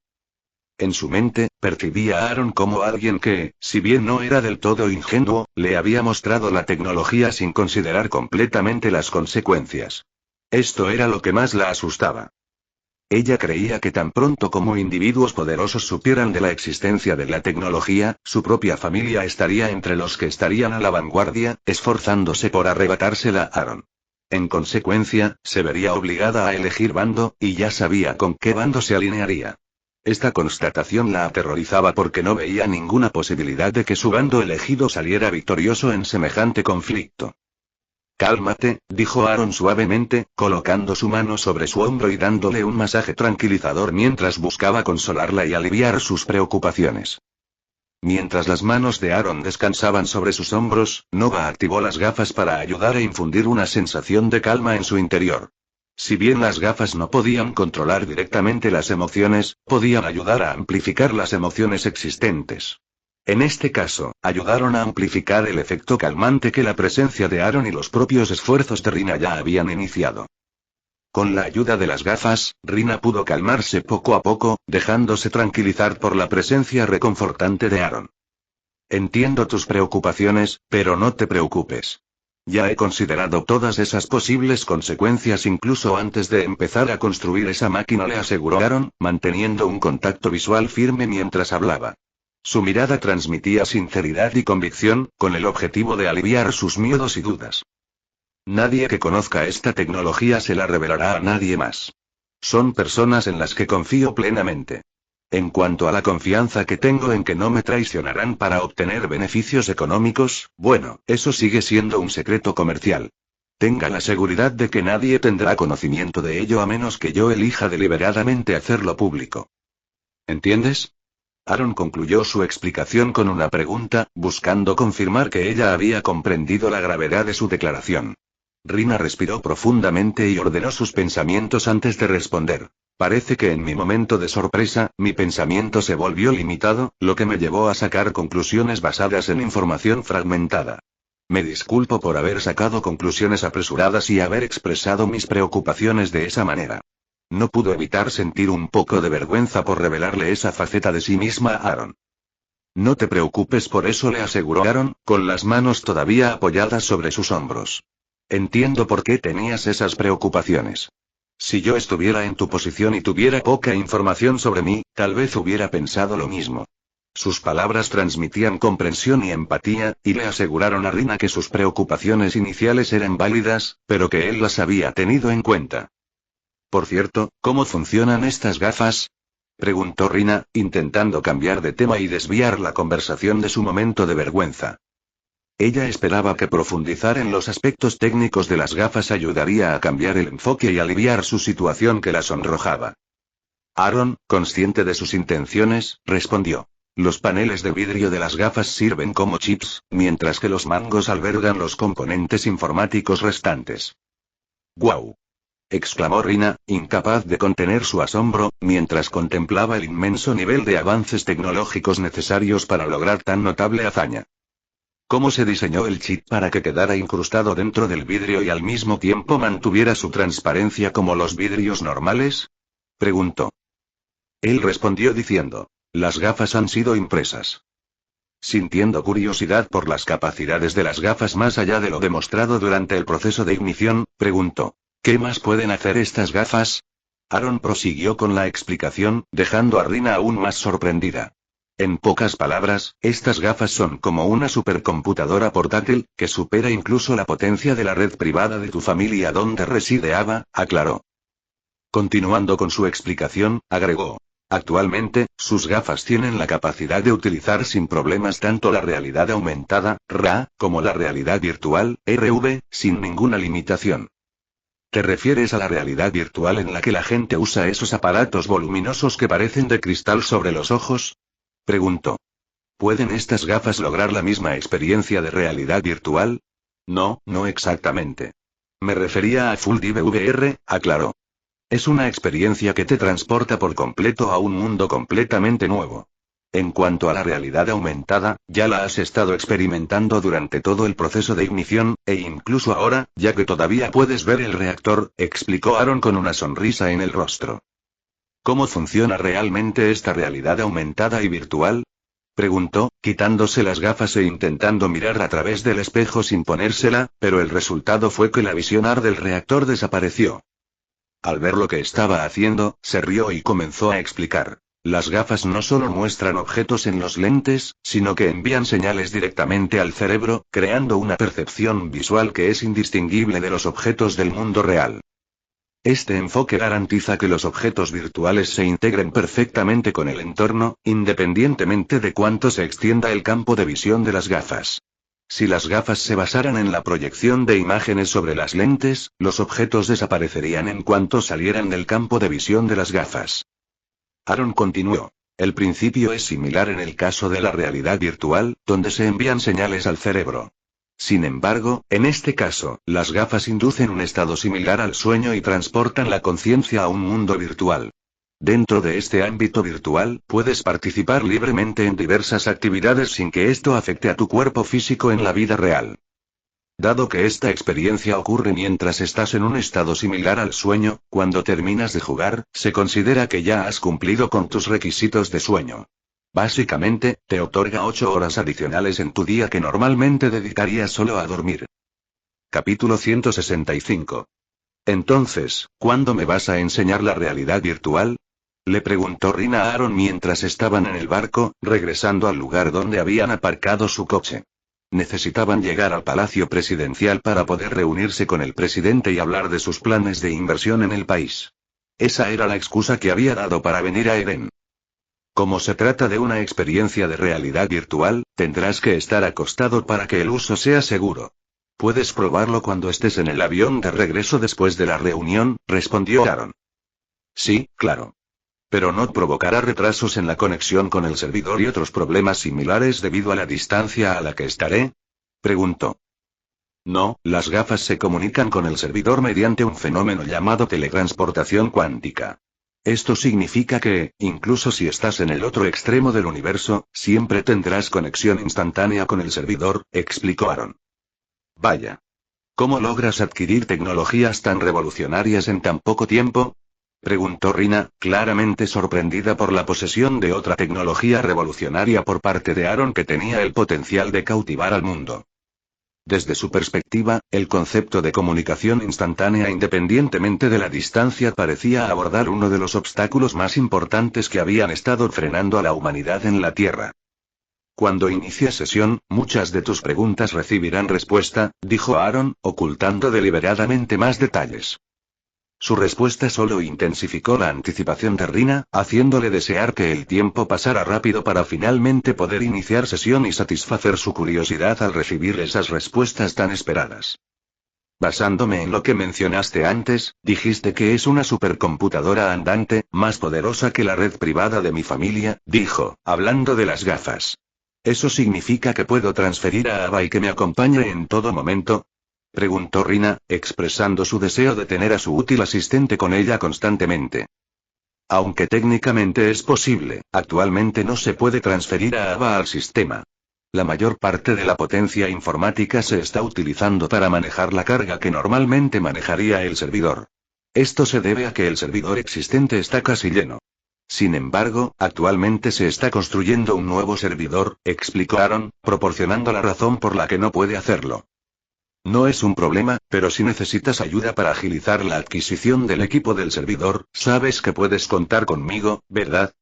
[SPEAKER 1] En su mente, percibía a Aaron como alguien que, si bien no era del todo ingenuo, le había mostrado la tecnología sin considerar completamente las consecuencias. Esto era lo que más la asustaba. Ella creía que tan pronto como individuos poderosos supieran de la existencia de la tecnología, su propia familia estaría entre los que estarían a la vanguardia, esforzándose por arrebatársela a Aaron. En consecuencia, se vería obligada a elegir bando, y ya sabía con qué bando se alinearía. Esta constatación la aterrorizaba porque no veía ninguna posibilidad de que su bando elegido saliera victorioso en semejante conflicto. Cálmate, dijo Aaron suavemente, colocando su mano sobre su hombro y dándole un masaje tranquilizador mientras buscaba consolarla y aliviar sus preocupaciones. Mientras las manos de Aaron descansaban sobre sus hombros, Nova activó las gafas para ayudar a infundir una sensación de calma en su interior. Si bien las gafas no podían controlar directamente las emociones, podían ayudar a amplificar las emociones existentes. En este caso, ayudaron a amplificar el efecto calmante que la presencia de Aaron y los propios esfuerzos de Rina ya habían iniciado. Con la ayuda de las gafas, Rina pudo calmarse poco a poco, dejándose tranquilizar por la presencia reconfortante de Aaron. Entiendo tus preocupaciones, pero no te preocupes. Ya he considerado todas esas posibles consecuencias incluso antes de empezar a construir esa máquina, le aseguró Aaron, manteniendo un contacto visual firme mientras hablaba. Su mirada transmitía sinceridad y convicción, con el objetivo de aliviar sus miedos y dudas. Nadie que conozca esta tecnología se la revelará a nadie más. Son personas en las que confío plenamente. En cuanto a la confianza que tengo en que no me traicionarán para obtener beneficios económicos, bueno, eso sigue siendo un secreto comercial. Tenga la seguridad de que nadie tendrá conocimiento de ello a menos que yo elija deliberadamente hacerlo público. ¿Entiendes? Aaron concluyó su explicación con una pregunta, buscando confirmar que ella había comprendido la gravedad de su declaración. Rina respiró profundamente y ordenó sus pensamientos antes de responder. Parece que en mi momento de sorpresa, mi pensamiento se volvió limitado, lo que me llevó a sacar conclusiones basadas en información fragmentada. Me disculpo por haber sacado conclusiones apresuradas y haber expresado mis preocupaciones de esa manera. No pudo evitar sentir un poco de vergüenza por revelarle esa faceta de sí misma a Aaron. No te preocupes por eso, le aseguró Aaron, con las manos todavía apoyadas sobre sus hombros. Entiendo por qué tenías esas preocupaciones. Si yo estuviera en tu posición y tuviera poca información sobre mí, tal vez hubiera pensado lo mismo. Sus palabras transmitían comprensión y empatía, y le aseguraron a Rina que sus preocupaciones iniciales eran válidas, pero que él las había tenido en cuenta. Por cierto, ¿cómo funcionan estas gafas?, preguntó Rina, intentando cambiar de tema y desviar la conversación de su momento de vergüenza. Ella esperaba que profundizar en los aspectos técnicos de las gafas ayudaría a cambiar el enfoque y aliviar su situación que la sonrojaba. Aaron, consciente de sus intenciones, respondió. Los paneles de vidrio de las gafas sirven como chips, mientras que los mangos albergan los componentes informáticos restantes. ¡Guau!, exclamó Rina, incapaz de contener su asombro, mientras contemplaba el inmenso nivel de avances tecnológicos necesarios para lograr tan notable hazaña. ¿Cómo se diseñó el chip para que quedara incrustado dentro del vidrio y al mismo tiempo mantuviera su transparencia como los vidrios normales?, preguntó. Él respondió diciendo. Las gafas han sido impresas. Sintiendo curiosidad por las capacidades de las gafas más allá de lo demostrado durante el proceso de ignición, preguntó. ¿Qué más pueden hacer estas gafas? Aaron prosiguió con la explicación, dejando a Rina aún más sorprendida. En pocas palabras, estas gafas son como una supercomputadora portátil, que supera incluso la potencia de la red privada de tu familia donde reside Ava, aclaró. Continuando con su explicación, agregó. Actualmente, sus gafas tienen la capacidad de utilizar sin problemas tanto la realidad aumentada, RA, como la realidad virtual, RV, sin ninguna limitación. ¿Te refieres a la realidad virtual en la que la gente usa esos aparatos voluminosos que parecen de cristal sobre los ojos?, preguntó. ¿Pueden estas gafas lograr la misma experiencia de realidad virtual? No, no exactamente. Me refería a Full Dive VR, aclaró. Es una experiencia que te transporta por completo a un mundo completamente nuevo. En cuanto a la realidad aumentada, ya la has estado experimentando durante todo el proceso de ignición, e incluso ahora, ya que todavía puedes ver el reactor, explicó Aaron con una sonrisa en el rostro. ¿Cómo funciona realmente esta realidad aumentada y virtual?, preguntó, quitándose las gafas e intentando mirar a través del espejo sin ponérsela, pero el resultado fue que la visión del reactor desapareció. Al ver lo que estaba haciendo, se rió y comenzó a explicar. Las gafas no solo muestran objetos en los lentes, sino que envían señales directamente al cerebro, creando una percepción visual que es indistinguible de los objetos del mundo real. Este enfoque garantiza que los objetos virtuales se integren perfectamente con el entorno, independientemente de cuánto se extienda el campo de visión de las gafas. Si las gafas se basaran en la proyección de imágenes sobre las lentes, los objetos desaparecerían en cuanto salieran del campo de visión de las gafas. Aaron continuó. El principio es similar en el caso de la realidad virtual, donde se envían señales al cerebro. Sin embargo, en este caso, las gafas inducen un estado similar al sueño y transportan la conciencia a un mundo virtual. Dentro de este ámbito virtual, puedes participar libremente en diversas actividades sin que esto afecte a tu cuerpo físico en la vida real. Dado que esta experiencia ocurre mientras estás en un estado similar al sueño, cuando terminas de jugar, se considera que ya has cumplido con tus requisitos de sueño. Básicamente, te otorga 8 horas adicionales en tu día que normalmente dedicarías solo a dormir. Capítulo 165. Entonces, ¿cuándo me vas a enseñar la realidad virtual?, le preguntó Rina a Aaron mientras estaban en el barco, regresando al lugar donde habían aparcado su coche. Necesitaban llegar al Palacio Presidencial para poder reunirse con el presidente y hablar de sus planes de inversión en el país. Esa era la excusa que había dado para venir a Eden. Como se trata de una experiencia de realidad virtual, tendrás que estar acostado para que el uso sea seguro. Puedes probarlo cuando estés en el avión de regreso después de la reunión, respondió Aaron. Sí, claro. Pero no provocará retrasos en la conexión con el servidor y otros problemas similares debido a la distancia a la que estaré. Preguntó. No, las gafas se comunican con el servidor mediante un fenómeno llamado teletransportación cuántica. Esto significa que, incluso si estás en el otro extremo del universo, siempre tendrás conexión instantánea con el servidor, explicó Aaron. Vaya. ¿Cómo logras adquirir tecnologías tan revolucionarias en tan poco tiempo? Preguntó Rina, claramente sorprendida por la posesión de otra tecnología revolucionaria por parte de Aaron que tenía el potencial de cautivar al mundo. Desde su perspectiva, el concepto de comunicación instantánea independientemente de la distancia parecía abordar uno de los obstáculos más importantes que habían estado frenando a la humanidad en la Tierra. Cuando inicies sesión, muchas de tus preguntas recibirán respuesta, dijo Aaron, ocultando deliberadamente más detalles. Su respuesta solo intensificó la anticipación de Rina, haciéndole desear que el tiempo pasara rápido para finalmente poder iniciar sesión y satisfacer su curiosidad al recibir esas respuestas tan esperadas. Basándome en lo que mencionaste antes, dijiste que es una supercomputadora andante, más poderosa que la red privada de mi familia, dijo, hablando de las gafas. ¿Eso significa que puedo transferir a Ava y que me acompañe en todo momento? Preguntó Rina, expresando su deseo de tener a su útil asistente con ella constantemente. Aunque técnicamente es posible, actualmente no se puede transferir a Ava al sistema. La mayor parte de la potencia informática se está utilizando para manejar la carga que normalmente manejaría el servidor. Esto se debe a que el servidor existente está casi lleno. Sin embargo, actualmente se está construyendo un nuevo servidor, explicó Aaron, proporcionando la razón por la que no puede hacerlo. No es un problema, pero si necesitas ayuda para agilizar la adquisición del equipo del servidor, sabes que puedes contar conmigo, ¿verdad?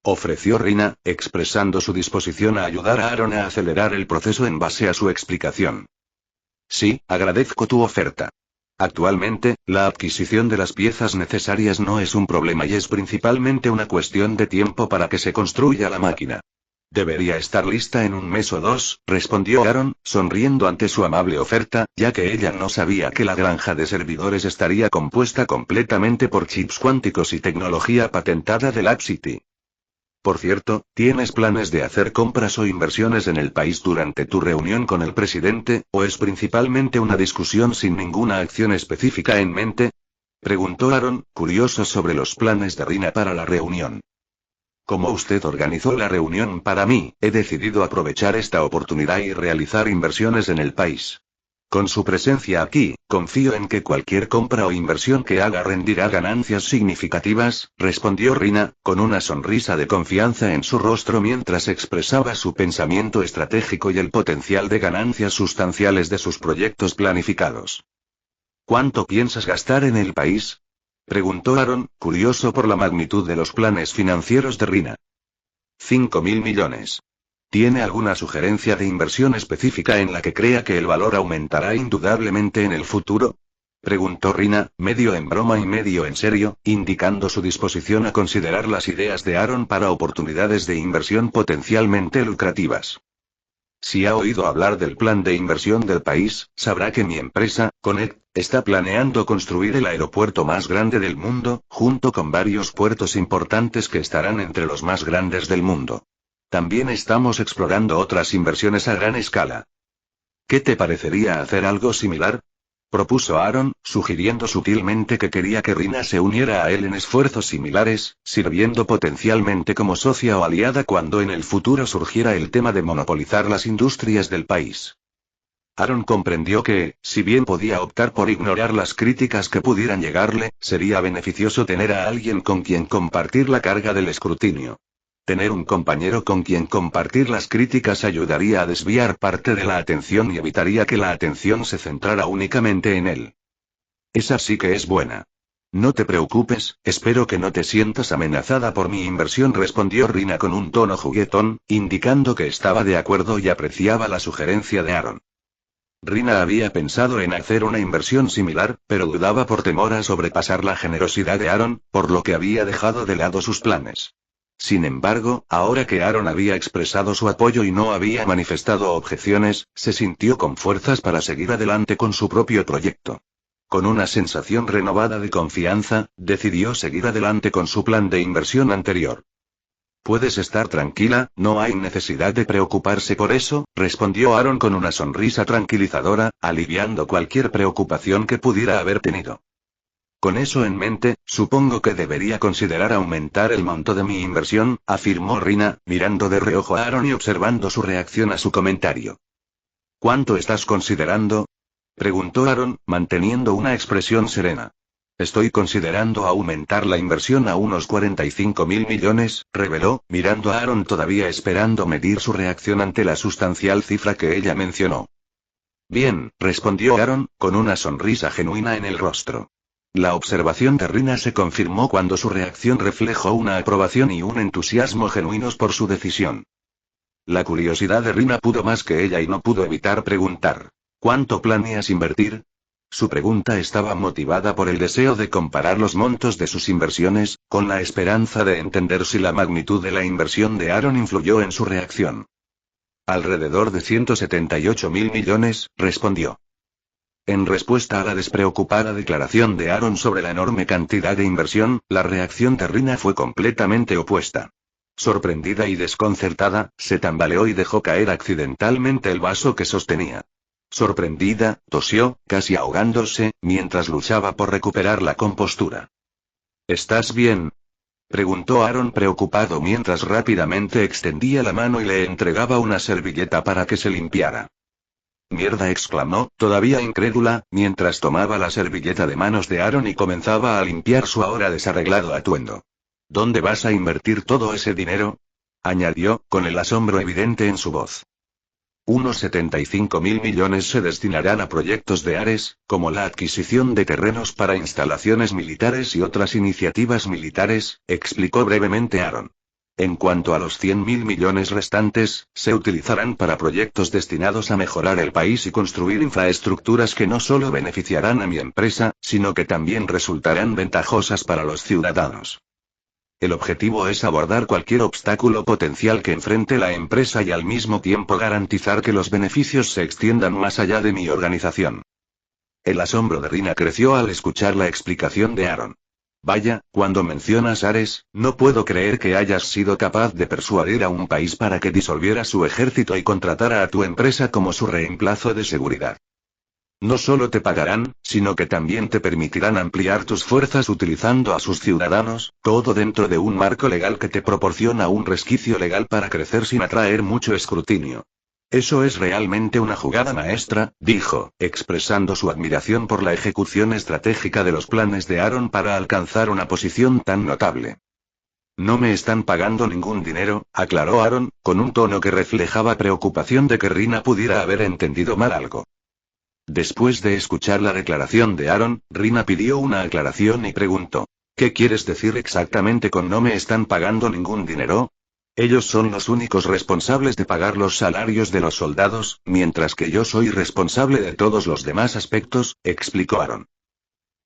[SPEAKER 1] Ofreció Rina, expresando su disposición a ayudar a Aaron a acelerar el proceso en base a su explicación. Sí, agradezco tu oferta. Actualmente, la adquisición de las piezas necesarias no es un problema y es principalmente una cuestión de tiempo para que se construya la máquina. Debería estar lista en un mes o dos, respondió Aaron, sonriendo ante su amable oferta, ya que ella no sabía que la granja de servidores estaría compuesta completamente por chips cuánticos y tecnología patentada de Lab City. Por cierto, ¿tienes planes de hacer compras o inversiones en el país durante tu reunión con el presidente, o es principalmente una discusión sin ninguna acción específica en mente? Preguntó Aaron, curioso sobre los planes de Rina para la reunión. Como usted organizó la reunión para mí, he decidido aprovechar esta oportunidad y realizar inversiones en el país. Con su presencia aquí, confío en que cualquier compra o inversión que haga rendirá ganancias significativas, respondió Rina, con una sonrisa de confianza en su rostro mientras expresaba su pensamiento estratégico y el potencial de ganancias sustanciales de sus proyectos planificados. ¿Cuánto piensas gastar en el país? Preguntó Aaron, curioso por la magnitud de los planes financieros de Rina. 5.000 millones. ¿Tiene alguna sugerencia de inversión específica en la que crea que el valor aumentará indudablemente en el futuro? Preguntó Rina, medio en broma y medio en serio, indicando su disposición a considerar las ideas de Aaron para oportunidades de inversión potencialmente lucrativas. Si ha oído hablar del plan de inversión del país, sabrá que mi empresa, Connect, está planeando construir el aeropuerto más grande del mundo, junto con varios puertos importantes que estarán entre los más grandes del mundo. También estamos explorando otras inversiones a gran escala. ¿Qué te parecería hacer algo similar? Propuso Aaron, sugiriendo sutilmente que quería que Rina se uniera a él en esfuerzos similares, sirviendo potencialmente como socia o aliada cuando en el futuro surgiera el tema de monopolizar las industrias del país. Aaron comprendió que, si bien podía optar por ignorar las críticas que pudieran llegarle, sería beneficioso tener a alguien con quien compartir la carga del escrutinio. Tener un compañero con quien compartir las críticas ayudaría a desviar parte de la atención y evitaría que la atención se centrara únicamente en él. Esa sí que es buena. No te preocupes, espero que no te sientas amenazada por mi inversión, respondió Rina con un tono juguetón, indicando que estaba de acuerdo y apreciaba la sugerencia de Aaron. Rina había pensado en hacer una inversión similar, pero dudaba por temor a sobrepasar la generosidad de Aaron, por lo que había dejado de lado sus planes. Sin embargo, ahora que Aaron había expresado su apoyo y no había manifestado objeciones, se sintió con fuerzas para seguir adelante con su propio proyecto. con una sensación renovada de confianza, decidió seguir adelante con su plan de inversión anterior. Puedes estar tranquila, no hay necesidad de preocuparse por eso, respondió Aaron con una sonrisa tranquilizadora, aliviando cualquier preocupación que pudiera haber tenido. Con eso en mente, supongo que debería considerar aumentar el monto de mi inversión, afirmó Rina, mirando de reojo a Aaron y observando su reacción a su comentario. ¿Cuánto estás considerando? Preguntó Aaron, manteniendo una expresión serena. Estoy considerando aumentar la inversión a unos 45.000 millones, reveló, mirando a Aaron todavía esperando medir su reacción ante la sustancial cifra que ella mencionó. Bien, respondió Aaron, con una sonrisa genuina en el rostro. La observación de Rina se confirmó cuando su reacción reflejó una aprobación y un entusiasmo genuinos por su decisión. La curiosidad de Rina pudo más que ella y no pudo evitar preguntar, ¿cuánto planeas invertir? Su pregunta estaba motivada por el deseo de comparar los montos de sus inversiones, con la esperanza de entender si la magnitud de la inversión de Aaron influyó en su reacción. Alrededor de 178.000 millones, respondió. En respuesta a la despreocupada declaración de Aaron sobre la enorme cantidad de inversión, la reacción de Rina fue completamente opuesta. Sorprendida y desconcertada, se tambaleó y dejó caer accidentalmente el vaso que sostenía. Sorprendida, tosió, casi ahogándose, mientras luchaba por recuperar la compostura. ¿Estás bien? Preguntó Aaron preocupado mientras rápidamente extendía la mano y le entregaba una servilleta para que se limpiara. Mierda, exclamó, todavía incrédula, mientras tomaba la servilleta de manos de Aaron y comenzaba a limpiar su ahora desarreglado atuendo. ¿Dónde vas a invertir todo ese dinero? Añadió, con el asombro evidente en su voz. Unos 75.000 millones se destinarán a proyectos de Ares, como la adquisición de terrenos para instalaciones militares y otras iniciativas militares, explicó brevemente Aaron. En cuanto a los 100.000 millones restantes, se utilizarán para proyectos destinados a mejorar el país y construir infraestructuras que no solo beneficiarán a mi empresa, sino que también resultarán ventajosas para los ciudadanos. El objetivo es abordar cualquier obstáculo potencial que enfrente la empresa y al mismo tiempo garantizar que los beneficios se extiendan más allá de mi organización. El asombro de Rina creció al escuchar la explicación de Aaron. Vaya, cuando mencionas Ares, no puedo creer que hayas sido capaz de persuadir a un país para que disolviera su ejército y contratara a tu empresa como su reemplazo de seguridad. No solo te pagarán, sino que también te permitirán ampliar tus fuerzas utilizando a sus ciudadanos, todo dentro de un marco legal que te proporciona un resquicio legal para crecer sin atraer mucho escrutinio. Eso es realmente una jugada maestra, dijo, expresando su admiración por la ejecución estratégica de los planes de Aaron para alcanzar una posición tan notable. No me están pagando ningún dinero, aclaró Aaron, con un tono que reflejaba preocupación de que Rina pudiera haber entendido mal algo. Después de escuchar la declaración de Aaron, Rina pidió una aclaración y preguntó, ¿qué quieres decir exactamente con no me están pagando ningún dinero? Ellos son los únicos responsables de pagar los salarios de los soldados, mientras que yo soy responsable de todos los demás aspectos, explicó Aaron.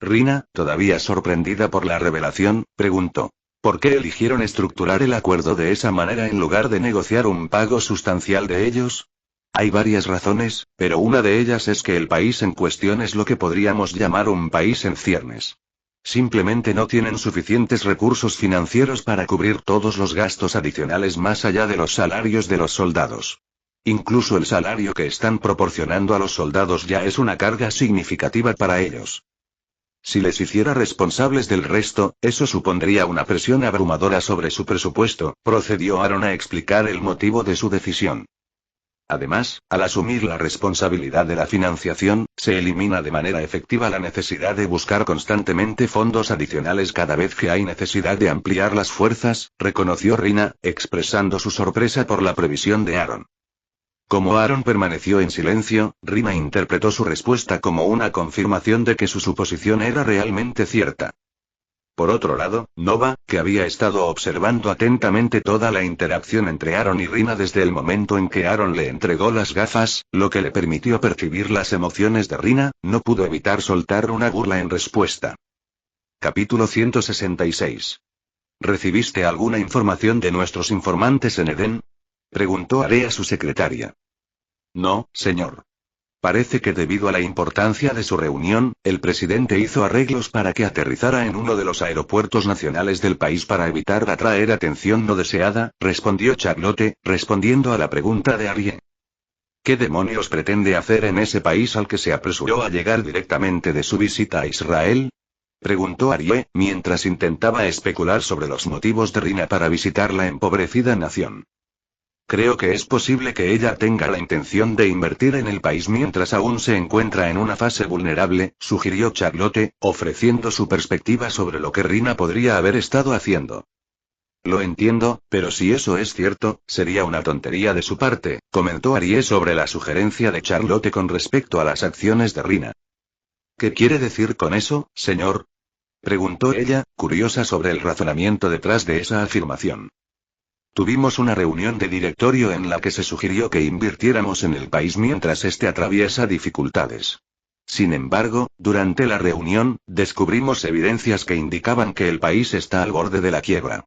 [SPEAKER 1] Rina, todavía sorprendida por la revelación, preguntó, ¿por qué eligieron estructurar el acuerdo de esa manera en lugar de negociar un pago sustancial de ellos? Hay varias razones, pero una de ellas es que el país en cuestión es lo que podríamos llamar un país en ciernes. Simplemente no tienen suficientes recursos financieros para cubrir todos los gastos adicionales más allá de los salarios de los soldados. Incluso el salario que están proporcionando a los soldados ya es una carga significativa para ellos. Si les hiciera responsables del resto, eso supondría una presión abrumadora sobre su presupuesto, procedió Aaron a explicar el motivo de su decisión. Además, al asumir la responsabilidad de la financiación, se elimina de manera efectiva la necesidad de buscar constantemente fondos adicionales cada vez que hay necesidad de ampliar las fuerzas, reconoció Rina, expresando su sorpresa por la previsión de Aaron. Como Aaron permaneció en silencio, Rina interpretó su respuesta como una confirmación de que su suposición era realmente cierta. Por otro lado, Nova, que había estado observando atentamente toda la interacción entre Aaron y Rina desde el momento en que Aaron le entregó las gafas, lo que le permitió percibir las emociones de Rina, no pudo evitar soltar una burla en respuesta. Capítulo 166. ¿Recibiste alguna información de nuestros informantes en Edén? Preguntó Area a su secretaria. No, señor. Parece que debido a la importancia de su reunión, el presidente hizo arreglos para que aterrizara en uno de los aeropuertos nacionales del país para evitar atraer atención no deseada, respondió Charlotte, respondiendo a la pregunta de Arie. ¿Qué demonios pretende hacer en ese país al que se apresuró a llegar directamente de su visita a Israel? Preguntó Arie, mientras intentaba especular sobre los motivos de Rina para visitar la empobrecida nación. Creo que es posible que ella tenga la intención de invertir en el país mientras aún se encuentra en una fase vulnerable, sugirió Charlotte, ofreciendo su perspectiva sobre lo que Rina podría haber estado haciendo. Lo entiendo, pero si eso es cierto, sería una tontería de su parte, comentó Arie sobre la sugerencia de Charlotte con respecto a las acciones de Rina. ¿Qué quiere decir con eso, señor? Preguntó ella, curiosa sobre el razonamiento detrás de esa afirmación. Tuvimos una reunión de directorio en la que se sugirió que invirtiéramos en el país mientras este atraviesa dificultades. Sin embargo, durante la reunión, descubrimos evidencias que indicaban que el país está al borde de la quiebra.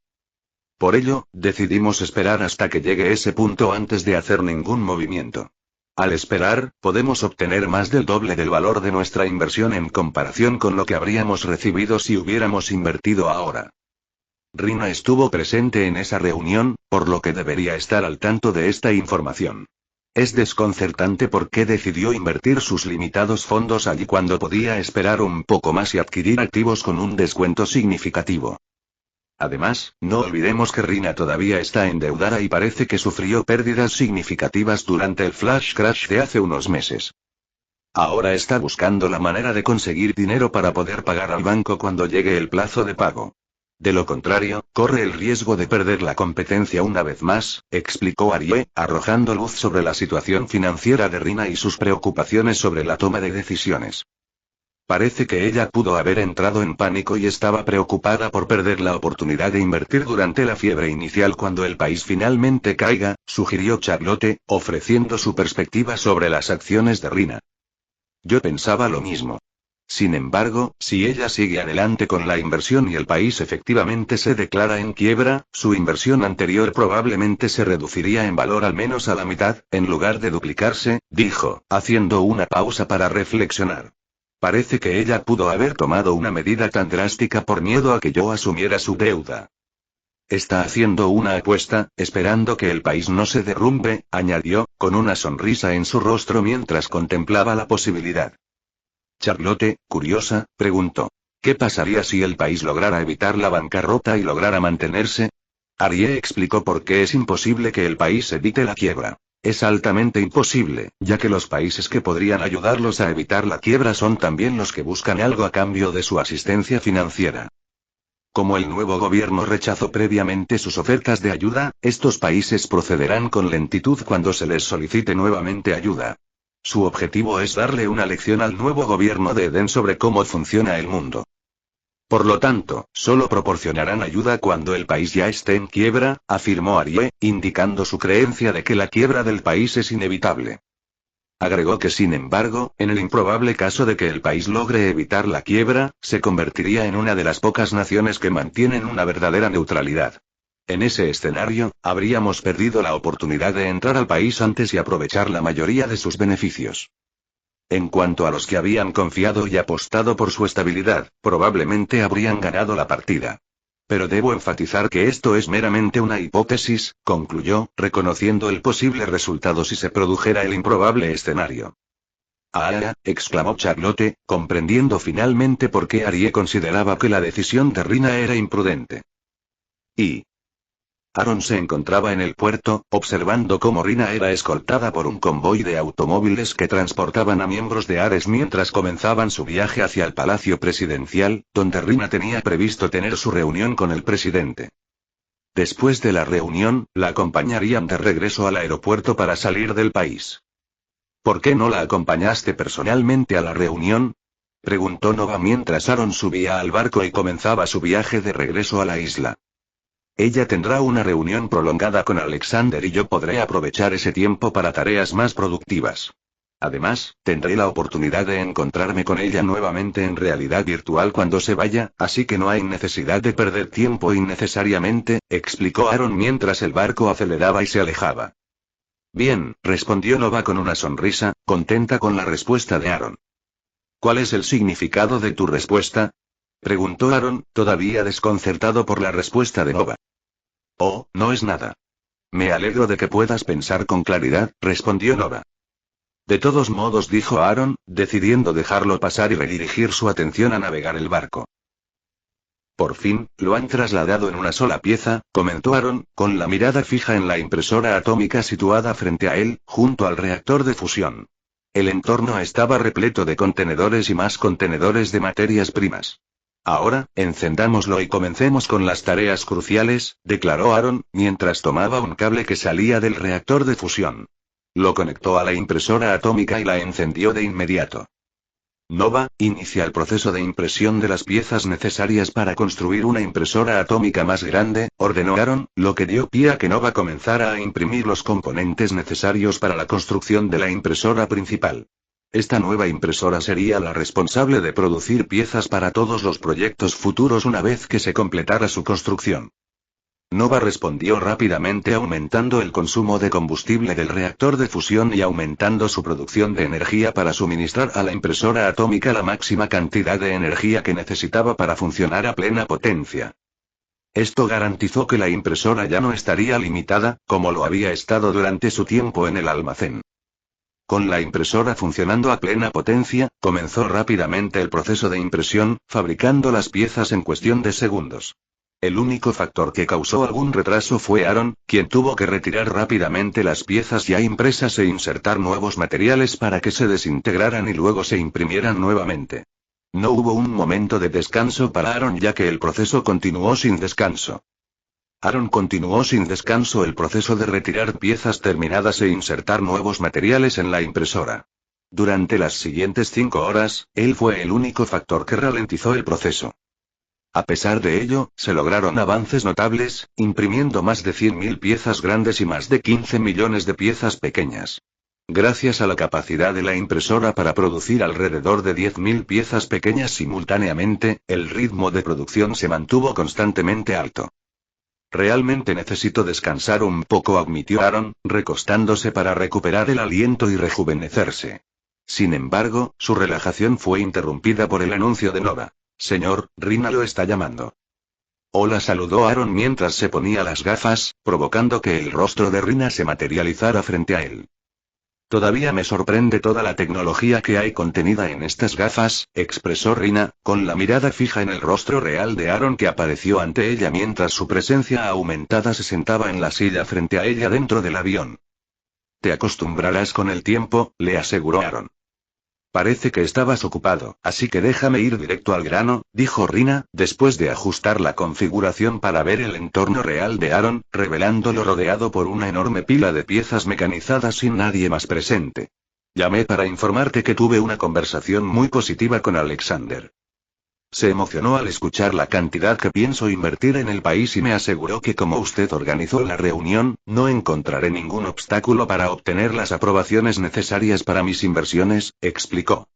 [SPEAKER 1] Por ello, decidimos esperar hasta que llegue ese punto antes de hacer ningún movimiento. Al esperar, podemos obtener más del doble del valor de nuestra inversión en comparación con lo que habríamos recibido si hubiéramos invertido ahora. Rina estuvo presente en esa reunión, por lo que debería estar al tanto de esta información. Es desconcertante por qué decidió invertir sus limitados fondos allí cuando podía esperar un poco más y adquirir activos con un descuento significativo. Además, no olvidemos que Rina todavía está endeudada y parece que sufrió pérdidas significativas durante el flash crash de hace unos meses. Ahora está buscando la manera de conseguir dinero para poder pagar al banco cuando llegue el plazo de pago. De lo contrario, corre el riesgo de perder la competencia una vez más, explicó Arie, arrojando luz sobre la situación financiera de Rina y sus preocupaciones sobre la toma de decisiones. Parece que ella pudo haber entrado en pánico y estaba preocupada por perder la oportunidad de invertir durante la fiebre inicial cuando el país finalmente caiga, sugirió Charlotte, ofreciendo su perspectiva sobre las acciones de Rina. Yo pensaba lo mismo. Sin embargo, si ella sigue adelante con la inversión y el país efectivamente se declara en quiebra, su inversión anterior probablemente se reduciría en valor al menos a la mitad, en lugar de duplicarse, dijo, haciendo una pausa para reflexionar. Parece que ella pudo haber tomado una medida tan drástica por miedo a que yo asumiera su deuda. Está haciendo una apuesta, esperando que el país no se derrumbe, añadió, con una sonrisa en su rostro mientras contemplaba la posibilidad. Charlotte, curiosa, preguntó. ¿Qué pasaría si el país lograra evitar la bancarrota y lograra mantenerse? Arie explicó por qué es imposible que el país evite la quiebra. Es altamente imposible, ya que los países que podrían ayudarlos a evitar la quiebra son también los que buscan algo a cambio de su asistencia financiera. Como el nuevo gobierno rechazó previamente sus ofertas de ayuda, estos países procederán con lentitud cuando se les solicite nuevamente ayuda. Su objetivo es darle una lección al nuevo gobierno de Edén sobre cómo funciona el mundo. Por lo tanto, solo proporcionarán ayuda cuando el país ya esté en quiebra, afirmó Arie, indicando su creencia de que la quiebra del país es inevitable. Agregó que sin embargo, en el improbable caso de que el país logre evitar la quiebra, se convertiría en una de las pocas naciones que mantienen una verdadera neutralidad. En ese escenario, habríamos perdido la oportunidad de entrar al país antes y aprovechar la mayoría de sus beneficios. En cuanto a los que habían confiado y apostado por su estabilidad, probablemente habrían ganado la partida. Pero debo enfatizar que esto es meramente una hipótesis, concluyó, reconociendo el posible resultado si se produjera el improbable escenario. ¡Ah! Exclamó Charlotte, comprendiendo finalmente por qué Arie consideraba que la decisión de Rina era imprudente. Y Aaron se encontraba en el puerto, observando cómo Rina era escoltada por un convoy de automóviles que transportaban a miembros de Ares mientras comenzaban su viaje hacia el Palacio Presidencial, donde Rina tenía previsto tener su reunión con el presidente. Después de la reunión, la acompañarían de regreso al aeropuerto para salir del país. ¿Por qué no la acompañaste personalmente a la reunión?, preguntó Nova mientras Aaron subía al barco y comenzaba su viaje de regreso a la isla. Ella tendrá una reunión prolongada con Alexander y yo podré aprovechar ese tiempo para tareas más productivas. Además, tendré la oportunidad de encontrarme con ella nuevamente en realidad virtual cuando se vaya, así que no hay necesidad de perder tiempo innecesariamente, explicó Aaron mientras el barco aceleraba y se alejaba. Bien, respondió Nova con una sonrisa, contenta con la respuesta de Aaron. ¿Cuál es el significado de tu respuesta?, preguntó Aaron, todavía desconcertado por la respuesta de Nova. Oh, no es nada. Me alegro de que puedas pensar con claridad, respondió Nova. De todos modos, dijo Aaron, decidiendo dejarlo pasar y redirigir su atención a navegar el barco. Por fin, lo han trasladado en una sola pieza, comentó Aaron, con la mirada fija en la impresora atómica situada frente a él, junto al reactor de fusión. El entorno estaba repleto de contenedores y más contenedores de materias primas. Ahora, encendámoslo y comencemos con las tareas cruciales, declaró Aaron, mientras tomaba un cable que salía del reactor de fusión. Lo conectó a la impresora atómica y la encendió de inmediato. Nova, inicia el proceso de impresión de las piezas necesarias para construir una impresora atómica más grande, ordenó Aaron, lo que dio pie a que Nova comenzara a imprimir los componentes necesarios para la construcción de la impresora principal. Esta nueva impresora sería la responsable de producir piezas para todos los proyectos futuros una vez que se completara su construcción. Nova respondió rápidamente aumentando el consumo de combustible del reactor de fusión y aumentando su producción de energía para suministrar a la impresora atómica la máxima cantidad de energía que necesitaba para funcionar a plena potencia. Esto garantizó que la impresora ya no estaría limitada, como lo había estado durante su tiempo en el almacén. Con la impresora funcionando a plena potencia, comenzó rápidamente el proceso de impresión, fabricando las piezas en cuestión de segundos. El único factor que causó algún retraso fue Aaron, quien tuvo que retirar rápidamente las piezas ya impresas e insertar nuevos materiales para que se desintegraran y luego se imprimieran nuevamente. No hubo un momento de descanso para Aaron ya que el proceso continuó sin descanso. Aaron continuó sin descanso el proceso de retirar piezas terminadas e insertar nuevos materiales en la impresora. Durante las siguientes 5 horas, él fue el único factor que ralentizó el proceso. A pesar de ello, se lograron avances notables, imprimiendo más de 100.000 piezas grandes y más de 15 millones de piezas pequeñas. Gracias a la capacidad de la impresora para producir alrededor de 10.000 piezas pequeñas simultáneamente, el ritmo de producción se mantuvo constantemente alto. Realmente necesito descansar un poco, admitió Aaron, recostándose para recuperar el aliento y rejuvenecerse. Sin embargo, su relajación fue interrumpida por el anuncio de Nova. Señor, Rina lo está llamando. Hola, saludó Aaron mientras se ponía las gafas, provocando que el rostro de Rina se materializara frente a él. Todavía me sorprende toda la tecnología que hay contenida en estas gafas, expresó Rina, con la mirada fija en el rostro real de Aaron que apareció ante ella mientras su presencia aumentada se sentaba en la silla frente a ella dentro del avión. Te acostumbrarás con el tiempo, le aseguró Aaron. Parece que estabas ocupado, así que déjame ir directo al grano, dijo Rina, después de ajustar la configuración para ver el entorno real de Aaron, revelándolo rodeado por una enorme pila de piezas mecanizadas sin nadie más presente. Llamé para informarte que tuve una conversación muy positiva con Alexander. Se emocionó al escuchar la cantidad que pienso invertir en el país y me aseguró que como usted organizó la reunión, no encontraré ningún obstáculo para obtener las aprobaciones necesarias para mis inversiones, explicó.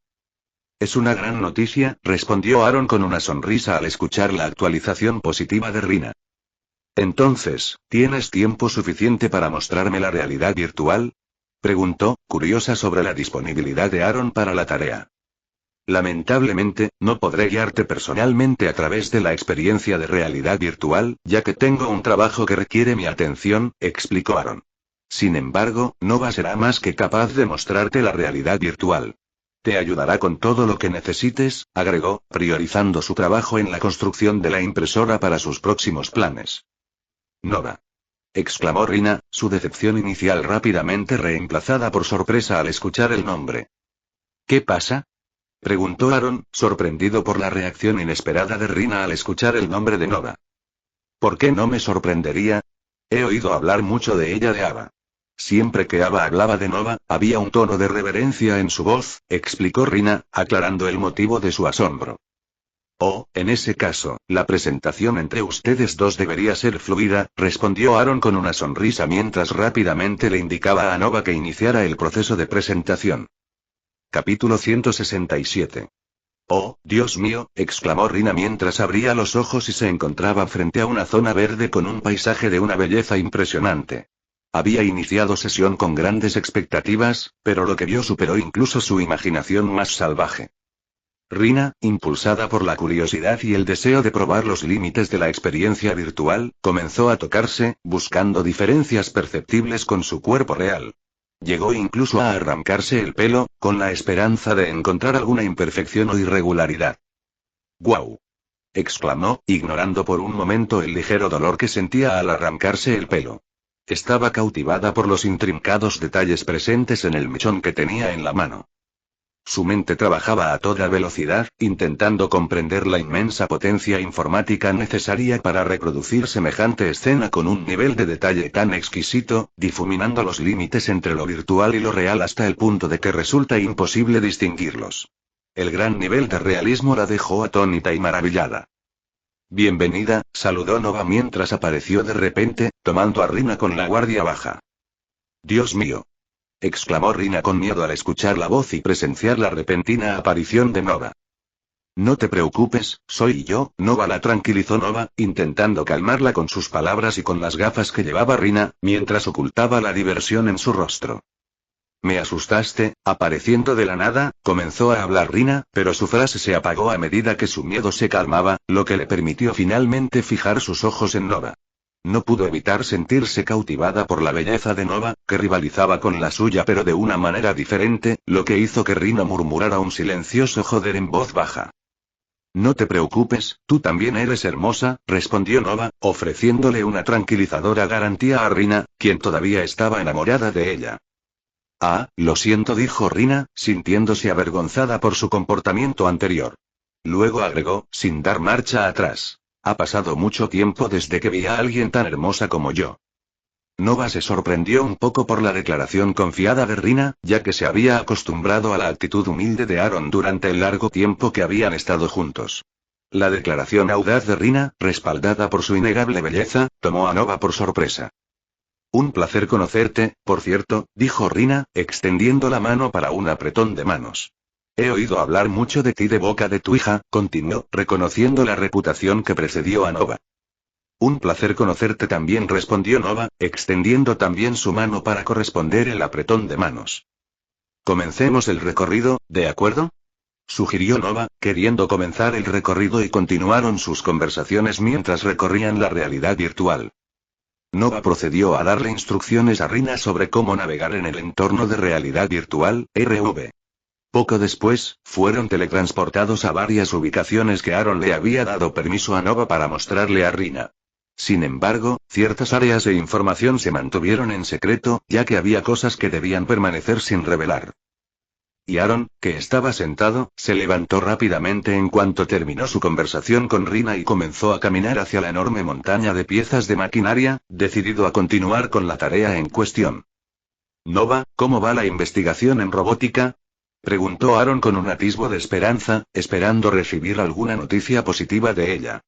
[SPEAKER 1] Es una gran noticia, respondió Aaron con una sonrisa al escuchar la actualización positiva de Rina. Entonces, ¿tienes tiempo suficiente para mostrarme la realidad virtual?, preguntó, curiosa sobre la disponibilidad de Aaron para la tarea. Lamentablemente, no podré guiarte personalmente a través de la experiencia de realidad virtual, ya que tengo un trabajo que requiere mi atención, explicó Aaron. Sin embargo, Nova será más que capaz de mostrarte la realidad virtual. Te ayudará con todo lo que necesites, agregó, priorizando su trabajo en la construcción de la impresora para sus próximos planes. Nova, exclamó Rina, su decepción inicial rápidamente reemplazada por sorpresa al escuchar el nombre. ¿Qué pasa?, preguntó Aaron, sorprendido por la reacción inesperada de Rina al escuchar el nombre de Nova. ¿Por qué no me sorprendería? He oído hablar mucho de ella de Ava. Siempre que Ava hablaba de Nova, había un tono de reverencia en su voz, explicó Rina, aclarando el motivo de su asombro. Oh, en ese caso, la presentación entre ustedes dos debería ser fluida, respondió Aaron con una sonrisa mientras rápidamente le indicaba a Nova que iniciara el proceso de presentación. Capítulo 167. Oh, Dios mío, exclamó Rina mientras abría los ojos y se encontraba frente a una zona verde con un paisaje de una belleza impresionante. Había iniciado sesión con grandes expectativas, pero lo que vio superó incluso su imaginación más salvaje. Rina, impulsada por la curiosidad y el deseo de probar los límites de la experiencia virtual, comenzó a tocarse, buscando diferencias perceptibles con su cuerpo real. Llegó incluso a arrancarse el pelo, con la esperanza de encontrar alguna imperfección o irregularidad. ¡Guau! Exclamó, ignorando por un momento el ligero dolor que sentía al arrancarse el pelo. Estaba cautivada por los intrincados detalles presentes en el mechón que tenía en la mano. Su mente trabajaba a toda velocidad, intentando comprender la inmensa potencia informática necesaria para reproducir semejante escena con un nivel de detalle tan exquisito, difuminando los límites entre lo virtual y lo real hasta el punto de que resulta imposible distinguirlos. El gran nivel de realismo la dejó atónita y maravillada. Bienvenida, saludó Nova mientras apareció de repente, tomando a Rina con la guardia baja. Dios mío, exclamó Rina con miedo al escuchar la voz y presenciar la repentina aparición de Nova. No te preocupes, soy yo, Nova la tranquilizó Nova, intentando calmarla con sus palabras y con las gafas que llevaba Rina, mientras ocultaba la diversión en su rostro. Me asustaste, apareciendo de la nada, comenzó a hablar Rina, pero su frase se apagó a medida que su miedo se calmaba, lo que le permitió finalmente fijar sus ojos en Nova. No pudo evitar sentirse cautivada por la belleza de Nova, que rivalizaba con la suya pero de una manera diferente, lo que hizo que Rina murmurara un silencioso joder en voz baja. No te preocupes, tú también eres hermosa, respondió Nova, ofreciéndole una tranquilizadora garantía a Rina, quien todavía estaba enamorada de ella. Ah, lo siento, dijo Rina, sintiéndose avergonzada por su comportamiento anterior. Luego agregó, sin dar marcha atrás. Ha pasado mucho tiempo desde que vi a alguien tan hermosa como yo. Nova se sorprendió un poco por la declaración confiada de Rina, ya que se había acostumbrado a la actitud humilde de Aaron durante el largo tiempo que habían estado juntos. La declaración audaz de Rina, respaldada por su innegable belleza, tomó a Nova por sorpresa. Un placer conocerte, por cierto, dijo Rina, extendiendo la mano para un apretón de manos. He oído hablar mucho de ti de boca de tu hija, continuó, reconociendo la reputación que precedió a Nova. Un placer conocerte también, respondió Nova, extendiendo también su mano para corresponder el apretón de manos. Comencemos el recorrido, ¿de acuerdo?, sugirió Nova, queriendo comenzar el recorrido, y continuaron sus conversaciones mientras recorrían la realidad virtual. Nova procedió a darle instrucciones a Rina sobre cómo navegar en el entorno de realidad virtual, RV. Poco después, fueron teletransportados a varias ubicaciones que Aaron le había dado permiso a Nova para mostrarle a Rina. Sin embargo, ciertas áreas de información se mantuvieron en secreto, ya que había cosas que debían permanecer sin revelar. Y Aaron, que estaba sentado, se levantó rápidamente en cuanto terminó su conversación con Rina y comenzó a caminar hacia la enorme montaña de piezas de maquinaria, decidido a continuar con la tarea en cuestión. Nova, ¿cómo va la investigación en robótica?, preguntó Aaron con un atisbo de esperanza, esperando recibir alguna noticia positiva de ella.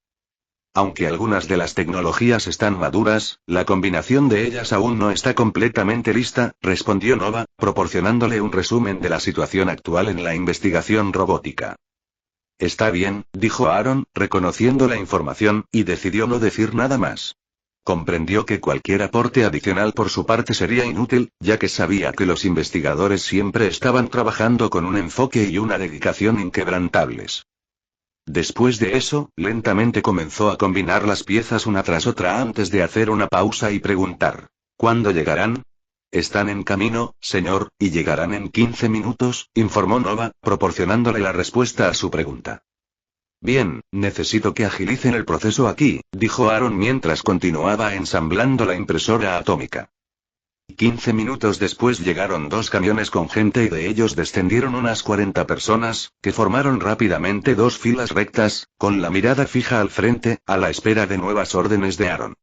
[SPEAKER 1] Aunque algunas de las tecnologías están maduras, la combinación de ellas aún no está completamente lista, respondió Nova, proporcionándole un resumen de la situación actual en la investigación robótica. Está bien, dijo Aaron, reconociendo la información, y decidió no decir nada más. Comprendió que cualquier aporte adicional por su parte sería inútil, ya que sabía que los investigadores siempre estaban trabajando con un enfoque y una dedicación inquebrantables. Después de eso, lentamente comenzó a combinar las piezas una tras otra antes de hacer una pausa y preguntar: ¿cuándo llegarán? Están en camino, señor, y llegarán en 15 minutos, informó Nova, proporcionándole la respuesta a su pregunta. Bien, necesito que agilicen el proceso aquí, dijo Aaron mientras continuaba ensamblando la impresora atómica. 15 minutos después llegaron 2 camiones con gente y de ellos descendieron unas 40 personas, que formaron rápidamente 2 filas rectas, con la mirada fija al frente, a la espera de nuevas órdenes de Aaron.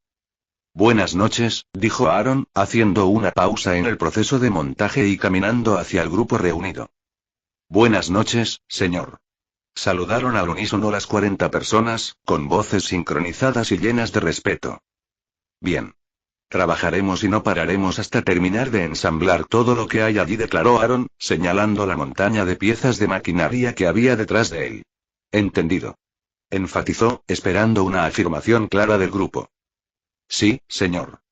[SPEAKER 1] Buenas noches, dijo Aaron, haciendo una pausa en el proceso de montaje y caminando hacia el grupo reunido. Buenas noches, señor. Saludaron al unísono las 40 personas, con voces sincronizadas y llenas de respeto. Bien. Trabajaremos y no pararemos hasta terminar de ensamblar todo lo que hay allí, declaró Aaron, señalando la montaña de piezas de maquinaria que había detrás de él. Entendido. Enfatizó, esperando una afirmación clara del grupo. Sí, señor.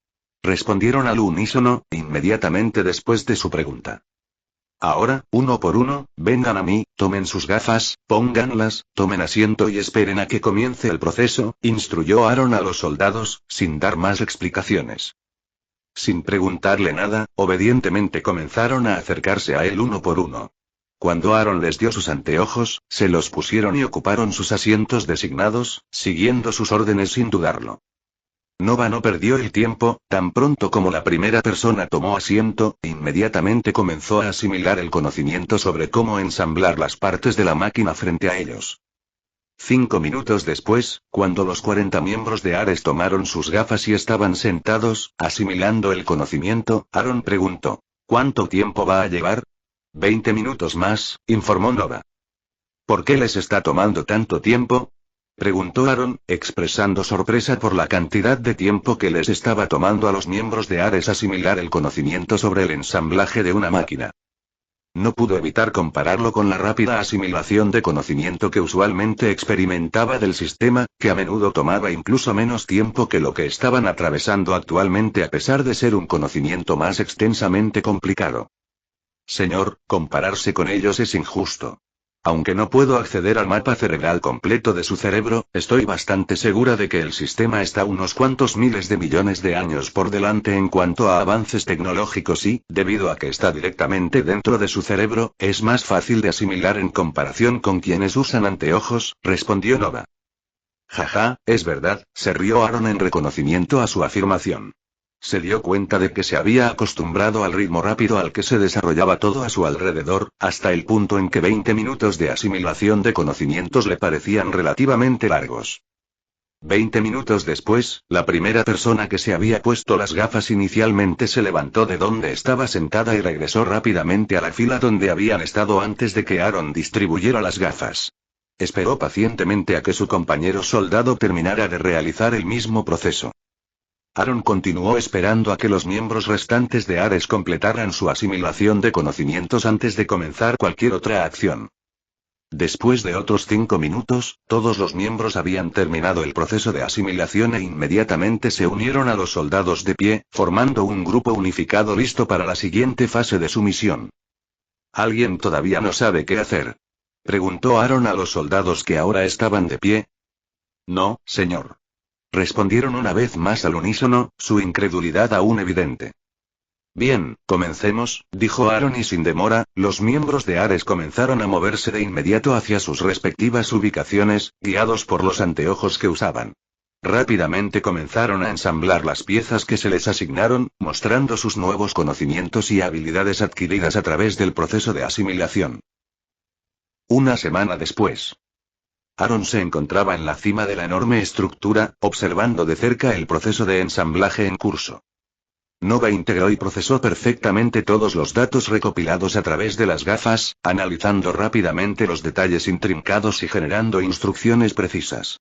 [SPEAKER 1] Respondieron al unísono, inmediatamente después de su pregunta. Ahora, uno por uno, vengan a mí, tomen sus gafas, pónganlas, tomen asiento y esperen a que comience el proceso, instruyó Aaron a los soldados, sin dar más explicaciones. Sin preguntarle nada, obedientemente comenzaron a acercarse a él uno por uno. Cuando Aaron les dio sus anteojos, se los pusieron y ocuparon sus asientos designados, siguiendo sus órdenes sin dudarlo. Nova no perdió el tiempo, tan pronto como la primera persona tomó asiento, inmediatamente comenzó a asimilar el conocimiento sobre cómo ensamblar las partes de la máquina frente a ellos. 5 minutos después, cuando los 40 miembros de Ares tomaron sus gafas y estaban sentados, asimilando el conocimiento, Aaron preguntó, ¿cuánto tiempo va a llevar? 20 minutos más, informó Nova. ¿Por qué les está tomando tanto tiempo? Preguntó Aaron, expresando sorpresa por la cantidad de tiempo que les estaba tomando a los miembros de Ares asimilar el conocimiento sobre el ensamblaje de una máquina. No pudo evitar compararlo con la rápida asimilación de conocimiento que usualmente experimentaba del sistema, que a menudo tomaba incluso menos tiempo que lo que estaban atravesando actualmente a pesar de ser un conocimiento más extensamente complicado. Señor, compararse con ellos es injusto. Aunque no puedo acceder al mapa cerebral completo de su cerebro, estoy bastante segura de que el sistema está unos cuantos miles de millones de años por delante en cuanto a avances tecnológicos y, debido a que está directamente dentro de su cerebro, es más fácil de asimilar en comparación con quienes usan anteojos, respondió Nova. Jaja, es verdad, se rió Aaron en reconocimiento a su afirmación. Se dio cuenta de que se había acostumbrado al ritmo rápido al que se desarrollaba todo a su alrededor, hasta el punto en que 20 minutos de asimilación de conocimientos le parecían relativamente largos. 20 minutos después, la primera persona que se había puesto las gafas inicialmente se levantó de donde estaba sentada y regresó rápidamente a la fila donde habían estado antes de que Aaron distribuyera las gafas. Esperó pacientemente a que su compañero soldado terminara de realizar el mismo proceso. Aaron continuó esperando a que los miembros restantes de Ares completaran su asimilación de conocimientos antes de comenzar cualquier otra acción. Después de otros 5 minutos, todos los miembros habían terminado el proceso de asimilación e inmediatamente se unieron a los soldados de pie, formando un grupo unificado listo para la siguiente fase de su misión. ¿Alguien todavía no sabe qué hacer?, preguntó Aaron a los soldados que ahora estaban de pie. No, señor. Respondieron una vez más al unísono, su incredulidad aún evidente. Bien, comencemos, dijo Aaron y sin demora, los miembros de Ares comenzaron a moverse de inmediato hacia sus respectivas ubicaciones, guiados por los anteojos que usaban. Rápidamente comenzaron a ensamblar las piezas que se les asignaron, mostrando sus nuevos conocimientos y habilidades adquiridas a través del proceso de asimilación. Una semana después. Aaron se encontraba en la cima de la enorme estructura, observando de cerca el proceso de ensamblaje en curso. Nova integró y procesó perfectamente todos los datos recopilados a través de las gafas, analizando rápidamente los detalles intrincados y generando instrucciones precisas.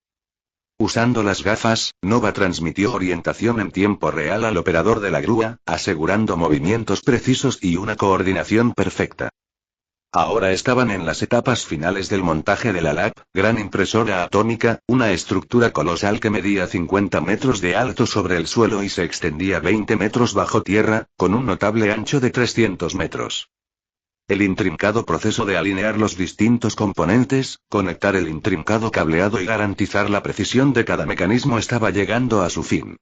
[SPEAKER 1] Usando las gafas, Nova transmitió orientación en tiempo real al operador de la grúa, asegurando movimientos precisos y una coordinación perfecta. Ahora estaban en las etapas finales del montaje de la LAP, gran impresora atómica, una estructura colosal que medía 50 metros de alto sobre el suelo y se extendía 20 metros bajo tierra, con un notable ancho de 300 metros. El intrincado proceso de alinear los distintos componentes, conectar el intrincado cableado y garantizar la precisión de cada mecanismo estaba llegando a su fin.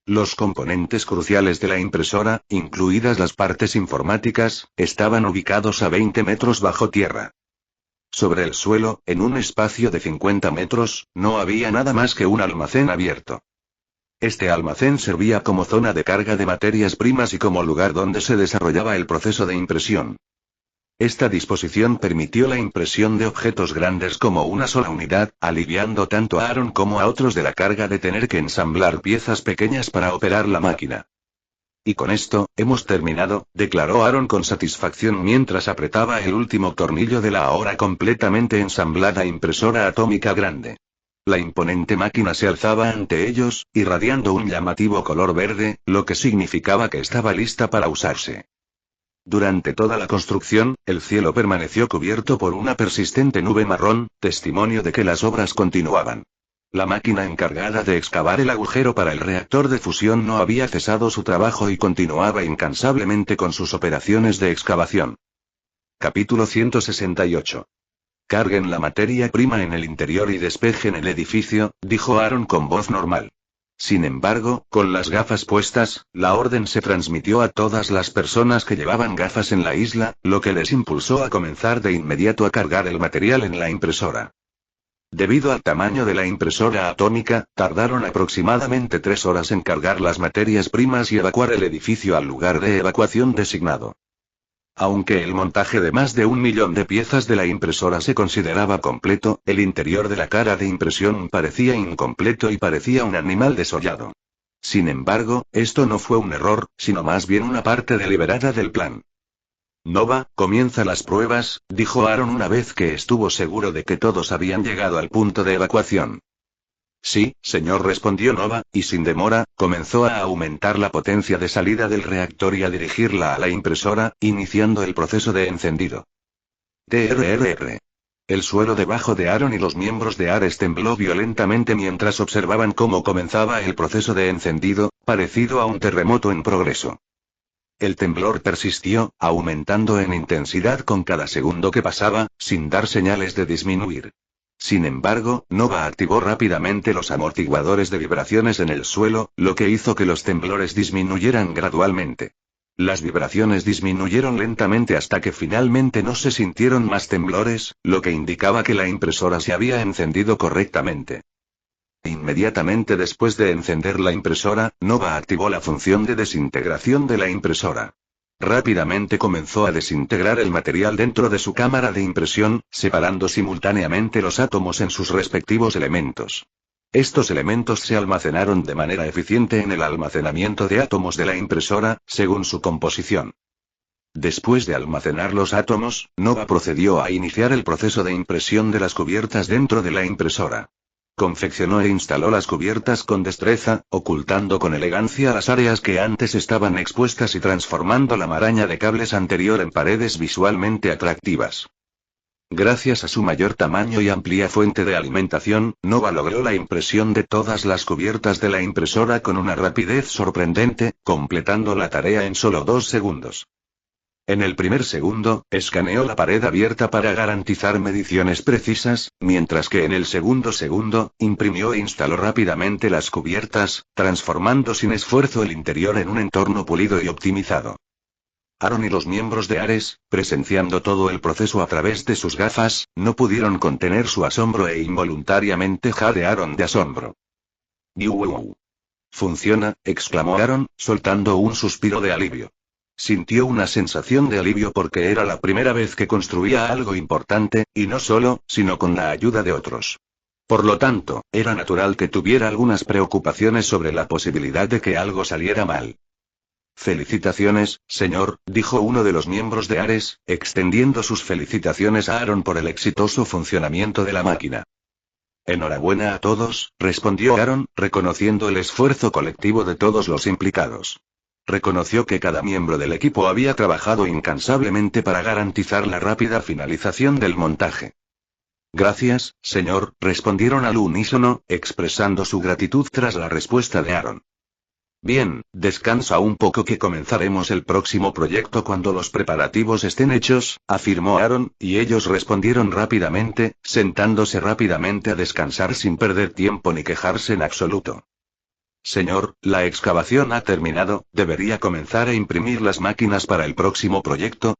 [SPEAKER 1] Los componentes cruciales de la impresora, incluidas las partes informáticas, estaban ubicados a 20 metros bajo tierra. Sobre el suelo, en un espacio de 50 metros, no había nada más que un almacén abierto. Este almacén servía como zona de carga de materias primas y como lugar donde se desarrollaba el proceso de impresión. Esta disposición permitió la impresión de objetos grandes como una sola unidad, aliviando tanto a Aaron como a otros de la carga de tener que ensamblar piezas pequeñas para operar la máquina. Y con esto, hemos terminado, declaró Aaron con satisfacción mientras apretaba el último tornillo de la ahora completamente ensamblada impresora atómica grande. La imponente máquina se alzaba ante ellos, irradiando un llamativo color verde, lo que significaba que estaba lista para usarse. Durante toda la construcción, el cielo permaneció cubierto por una persistente nube marrón, testimonio de que las obras continuaban. La máquina encargada de excavar el agujero para el reactor de fusión no había cesado su trabajo y continuaba incansablemente con sus operaciones de excavación. Capítulo 168. Carguen la materia prima en el interior y despejen el edificio, dijo Aaron con voz normal. Sin embargo, con las gafas puestas, la orden se transmitió a todas las personas que llevaban gafas en la isla, lo que les impulsó a comenzar de inmediato a cargar el material en la impresora. Debido al tamaño de la impresora atómica, tardaron aproximadamente 3 horas en cargar las materias primas y evacuar el edificio al lugar de evacuación designado. Aunque el montaje de más de 1 millón de piezas de la impresora se consideraba completo, el interior de la cara de impresión parecía incompleto y parecía un animal desollado. Sin embargo, esto no fue un error, sino más bien una parte deliberada del plan. Nova, comienza las pruebas, dijo Aaron una vez que estuvo seguro de que todos habían llegado al punto de evacuación. Sí, señor, respondió Nova, y sin demora, comenzó a aumentar la potencia de salida del reactor y a dirigirla a la impresora, iniciando el proceso de encendido. TRRR. El suelo debajo de Aaron y los miembros de Ares tembló violentamente mientras observaban cómo comenzaba el proceso de encendido, parecido a un terremoto en progreso. El temblor persistió, aumentando en intensidad con cada segundo que pasaba, sin dar señales de disminuir. Sin embargo, Nova activó rápidamente los amortiguadores de vibraciones en el suelo, lo que hizo que los temblores disminuyeran gradualmente. Las vibraciones disminuyeron lentamente hasta que finalmente no se sintieron más temblores, lo que indicaba que la impresora se había encendido correctamente. Inmediatamente después de encender la impresora, Nova activó la función de desintegración de la impresora. Rápidamente comenzó a desintegrar el material dentro de su cámara de impresión, separando simultáneamente los átomos en sus respectivos elementos. Estos elementos se almacenaron de manera eficiente en el almacenamiento de átomos de la impresora, según su composición. Después de almacenar los átomos, Nova procedió a iniciar el proceso de impresión de las cubiertas dentro de la impresora. Confeccionó e instaló las cubiertas con destreza, ocultando con elegancia las áreas que antes estaban expuestas y transformando la maraña de cables anterior en paredes visualmente atractivas. Gracias a su mayor tamaño y amplia fuente de alimentación, Nova logró la impresión de todas las cubiertas de la impresora con una rapidez sorprendente, completando la tarea en solo 2 segundos. En el primer segundo, escaneó la pared abierta para garantizar mediciones precisas, mientras que en el segundo segundo, imprimió e instaló rápidamente las cubiertas, transformando sin esfuerzo el interior en un entorno pulido y optimizado. Aaron y los miembros de Ares, presenciando todo el proceso a través de sus gafas, no pudieron contener su asombro e involuntariamente jadearon de asombro. ¡Wow! ¡Funciona!, exclamó Aaron, soltando un suspiro de alivio. Sintió una sensación de alivio porque era la primera vez que construía algo importante, y no solo, sino con la ayuda de otros. Por lo tanto, era natural que tuviera algunas preocupaciones sobre la posibilidad de que algo saliera mal. Felicitaciones, señor, dijo uno de los miembros de Ares, extendiendo sus felicitaciones a Aaron por el exitoso funcionamiento de la máquina. Enhorabuena a todos, respondió Aaron, reconociendo el esfuerzo colectivo de todos los implicados. Reconoció que cada miembro del equipo había trabajado incansablemente para garantizar la rápida finalización del montaje. Gracias, señor, respondieron al unísono, expresando su gratitud tras la respuesta de Aaron. Bien, descansa un poco que comenzaremos el próximo proyecto cuando los preparativos estén hechos, afirmó Aaron, y ellos respondieron rápidamente, sentándose rápidamente a descansar sin perder tiempo ni quejarse en absoluto. Señor, la excavación ha terminado, ¿debería comenzar a imprimir las máquinas para el próximo proyecto?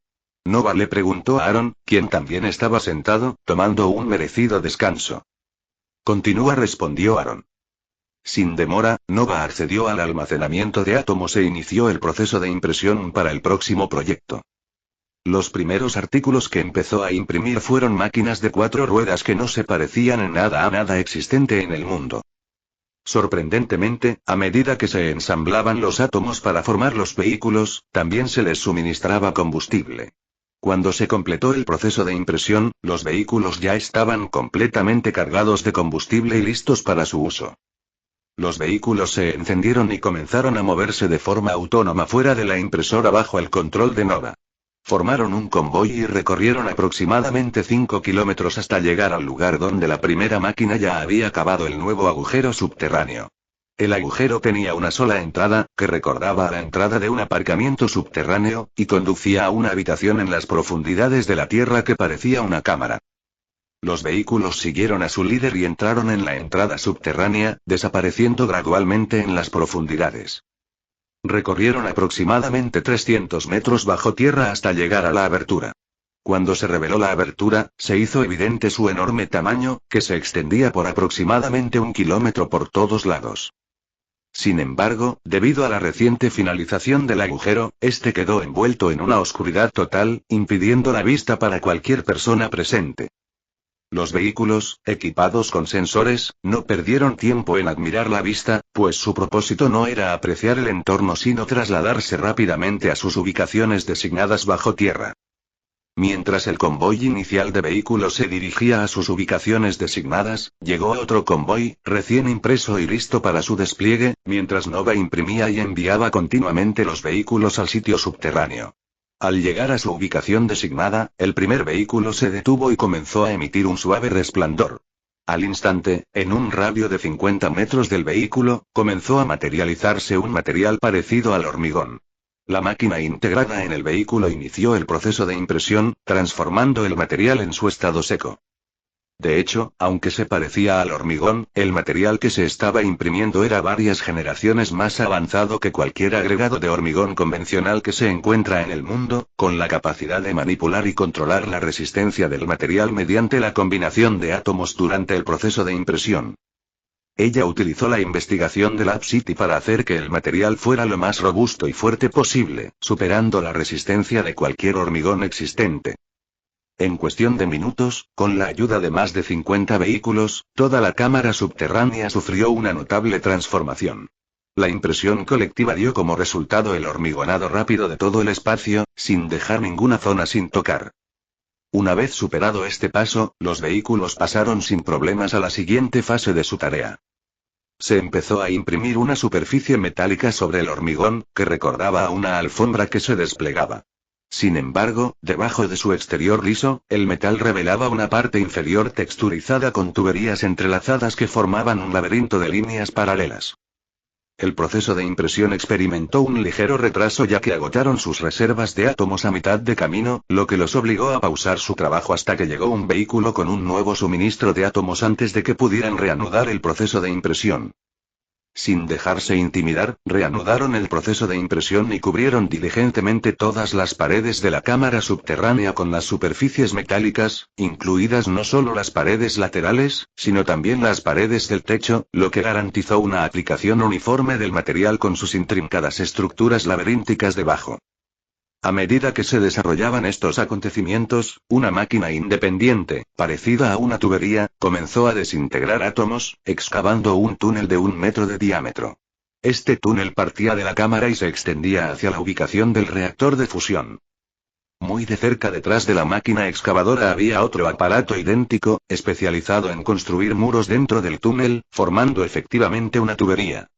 [SPEAKER 1] Nova le preguntó a Aaron, quien también estaba sentado, tomando un merecido descanso. Continúa, respondió Aaron. Sin demora, Nova accedió al almacenamiento de átomos e inició el proceso de impresión para el próximo proyecto. Los primeros artículos que empezó a imprimir fueron máquinas de 4 ruedas que no se parecían en nada a nada existente en el mundo. Sorprendentemente, a medida que se ensamblaban los átomos para formar los vehículos, también se les suministraba combustible. Cuando se completó el proceso de impresión, los vehículos ya estaban completamente cargados de combustible y listos para su uso. Los vehículos se encendieron y comenzaron a moverse de forma autónoma fuera de la impresora bajo el control de Nova. Formaron un convoy y recorrieron aproximadamente 5 kilómetros hasta llegar al lugar donde la primera máquina ya había cavado el nuevo agujero subterráneo. El agujero tenía una sola entrada, que recordaba a la entrada de un aparcamiento subterráneo, y conducía a una habitación en las profundidades de la tierra que parecía una cámara. Los vehículos siguieron a su líder y entraron en la entrada subterránea, desapareciendo gradualmente en las profundidades. Recorrieron aproximadamente 300 metros bajo tierra hasta llegar a la abertura. Cuando se reveló la abertura, se hizo evidente su enorme tamaño, que se extendía por aproximadamente 1 kilómetro por todos lados. Sin embargo, debido a la reciente finalización del agujero, este quedó envuelto en una oscuridad total, impidiendo la vista para cualquier persona presente. Los vehículos, equipados con sensores, no perdieron tiempo en admirar la vista, pues su propósito no era apreciar el entorno sino trasladarse rápidamente a sus ubicaciones designadas bajo tierra. Mientras el convoy inicial de vehículos se dirigía a sus ubicaciones designadas, llegó otro convoy, recién impreso y listo para su despliegue, mientras Nova imprimía y enviaba continuamente los vehículos al sitio subterráneo. Al llegar a su ubicación designada, el primer vehículo se detuvo y comenzó a emitir un suave resplandor. Al instante, en un radio de 50 metros del vehículo, comenzó a materializarse un material parecido al hormigón. La máquina integrada en el vehículo inició el proceso de impresión, transformando el material en su estado seco. De hecho, aunque se parecía al hormigón, el material que se estaba imprimiendo era varias generaciones más avanzado que cualquier agregado de hormigón convencional que se encuentra en el mundo, con la capacidad de manipular y controlar la resistencia del material mediante la combinación de átomos durante el proceso de impresión. Ella utilizó la investigación de Lab City para hacer que el material fuera lo más robusto y fuerte posible, superando la resistencia de cualquier hormigón existente. En cuestión de minutos, con la ayuda de más de 50 vehículos, toda la cámara subterránea sufrió una notable transformación. La impresión colectiva dio como resultado el hormigonado rápido de todo el espacio, sin dejar ninguna zona sin tocar. Una vez superado este paso, los vehículos pasaron sin problemas a la siguiente fase de su tarea. Se empezó a imprimir una superficie metálica sobre el hormigón, que recordaba a una alfombra que se desplegaba. Sin embargo, debajo de su exterior liso, el metal revelaba una parte inferior texturizada con tuberías entrelazadas que formaban un laberinto de líneas paralelas. El proceso de impresión experimentó un ligero retraso ya que agotaron sus reservas de átomos a mitad de camino, lo que los obligó a pausar su trabajo hasta que llegó un vehículo con un nuevo suministro de átomos antes de que pudieran reanudar el proceso de impresión. Sin dejarse intimidar, reanudaron el proceso de impresión y cubrieron diligentemente todas las paredes de la cámara subterránea con las superficies metálicas, incluidas no solo las paredes laterales, sino también las paredes del techo, lo que garantizó una aplicación uniforme del material con sus intrincadas estructuras laberínticas debajo. A medida que se desarrollaban estos acontecimientos, una máquina independiente, parecida a una tubería, comenzó a desintegrar átomos, excavando un túnel de 1 metro de diámetro. Este túnel partía de la cámara y se extendía hacia la ubicación del reactor de fusión. Muy de cerca detrás de la máquina excavadora había otro aparato idéntico, especializado en construir muros dentro del túnel, formando efectivamente una tubería.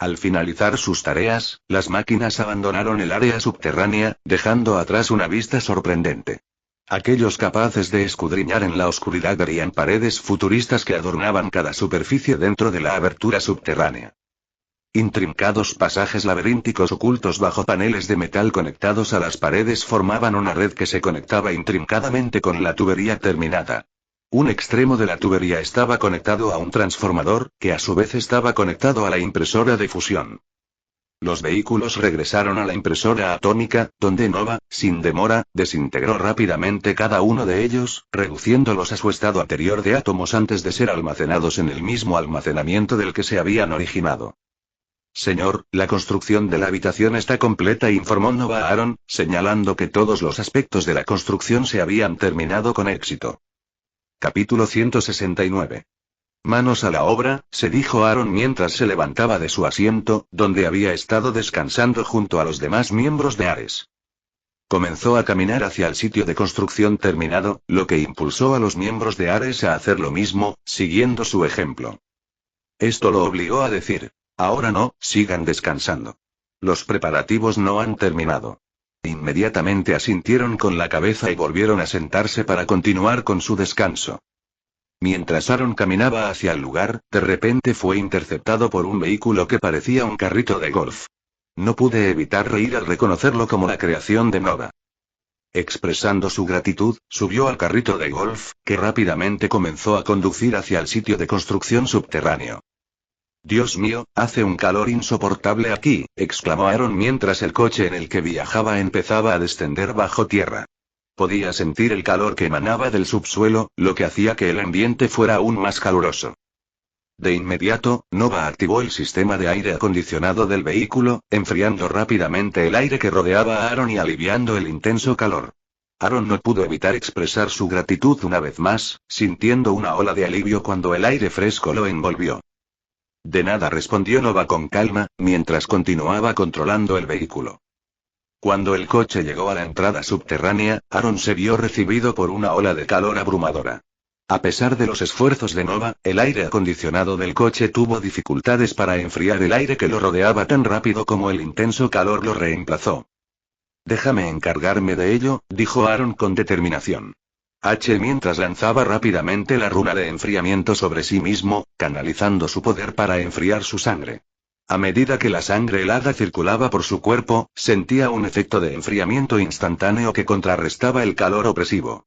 [SPEAKER 1] Al finalizar sus tareas, las máquinas abandonaron el área subterránea, dejando atrás una vista sorprendente. Aquellos capaces de escudriñar en la oscuridad verían paredes futuristas que adornaban cada superficie dentro de la abertura subterránea. Intrincados pasajes laberínticos ocultos bajo paneles de metal conectados a las paredes formaban una red que se conectaba intrincadamente con la tubería terminada. Un extremo de la tubería estaba conectado a un transformador, que a su vez estaba conectado a la impresora de fusión. Los vehículos regresaron a la impresora atómica, donde Nova, sin demora, desintegró rápidamente cada uno de ellos, reduciéndolos a su estado anterior de átomos antes de ser almacenados en el mismo almacenamiento del que se habían originado. Señor, la construcción de la habitación está completa, informó Nova a Aaron, señalando que todos los aspectos de la construcción se habían terminado con éxito. Capítulo 169. Manos a la obra, se dijo Aaron mientras se levantaba de su asiento, donde había estado descansando junto a los demás miembros de Ares. Comenzó a caminar hacia el sitio de construcción terminado, lo que impulsó a los miembros de Ares a hacer lo mismo, siguiendo su ejemplo. Esto lo obligó a decir: ahora no, sigan descansando. Los preparativos no han terminado. Inmediatamente asintieron con la cabeza y volvieron a sentarse para continuar con su descanso. Mientras Aaron caminaba hacia el lugar, de repente fue interceptado por un vehículo que parecía un carrito de golf. No pude evitar reír al reconocerlo como la creación de Nova. Expresando su gratitud, subió al carrito de golf, que rápidamente comenzó a conducir hacia el sitio de construcción subterráneo. «Dios mío, hace un calor insoportable aquí», exclamó Aaron mientras el coche en el que viajaba empezaba a descender bajo tierra. Podía sentir el calor que emanaba del subsuelo, lo que hacía que el ambiente fuera aún más caluroso. De inmediato, Nova activó el sistema de aire acondicionado del vehículo, enfriando rápidamente el aire que rodeaba a Aaron y aliviando el intenso calor. Aaron no pudo evitar expresar su gratitud una vez más, sintiendo una ola de alivio cuando el aire fresco lo envolvió. De nada, respondió Nova con calma, mientras continuaba controlando el vehículo. Cuando el coche llegó a la entrada subterránea, Aaron se vio recibido por una ola de calor abrumadora. A pesar de los esfuerzos de Nova, el aire acondicionado del coche tuvo dificultades para enfriar el aire que lo rodeaba tan rápido como el intenso calor lo reemplazó. «Déjame encargarme de ello», dijo Aaron con determinación. Mientras lanzaba rápidamente la runa de enfriamiento sobre sí mismo, canalizando su poder para enfriar su sangre. A medida que la sangre helada circulaba por su cuerpo, sentía un efecto de enfriamiento instantáneo que contrarrestaba el calor opresivo.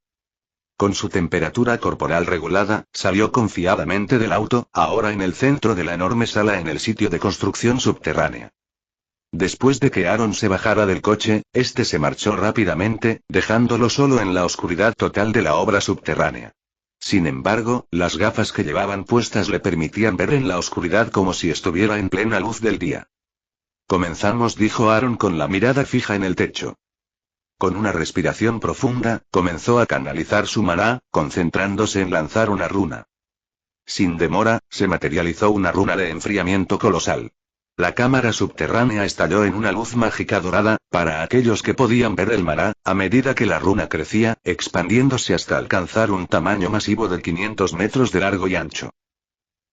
[SPEAKER 1] Con su temperatura corporal regulada, salió confiadamente del auto, ahora en el centro de la enorme sala en el sitio de construcción subterránea. Después de que Aaron se bajara del coche, este se marchó rápidamente, dejándolo solo en la oscuridad total de la obra subterránea. Sin embargo, las gafas que llevaban puestas le permitían ver en la oscuridad como si estuviera en plena luz del día. «Comenzamos», dijo Aaron con la mirada fija en el techo. Con una respiración profunda, comenzó a canalizar su maná, concentrándose en lanzar una runa. Sin demora, se materializó una runa de enfriamiento colosal. La cámara subterránea estalló en una luz mágica dorada, para aquellos que podían ver el maná, a medida que la runa crecía, expandiéndose hasta alcanzar un tamaño masivo de 500 metros de largo y ancho.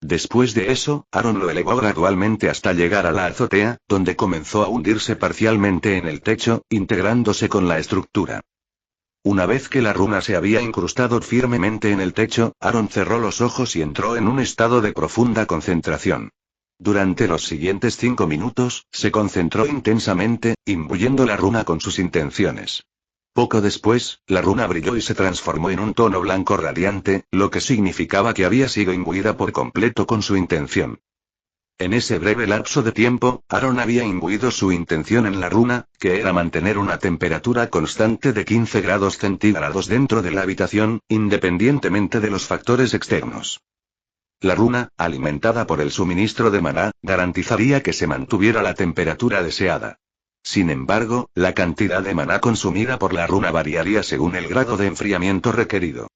[SPEAKER 1] Después de eso, Aaron lo elevó gradualmente hasta llegar a la azotea, donde comenzó a hundirse parcialmente en el techo, integrándose con la estructura. Una vez que la runa se había incrustado firmemente en el techo, Aaron cerró los ojos y entró en un estado de profunda concentración. Durante los siguientes 5 minutos, se concentró intensamente, imbuyendo la runa con sus intenciones. Poco después, la runa brilló y se transformó en un tono blanco radiante, lo que significaba que había sido imbuida por completo con su intención. En ese breve lapso de tiempo, Aaron había imbuido su intención en la runa, que era mantener una temperatura constante de 15 grados centígrados dentro de la habitación, independientemente de los factores externos. La runa, alimentada por el suministro de maná, garantizaría que se mantuviera la temperatura deseada. Sin embargo, la cantidad de maná consumida por la runa variaría según el grado de enfriamiento requerido.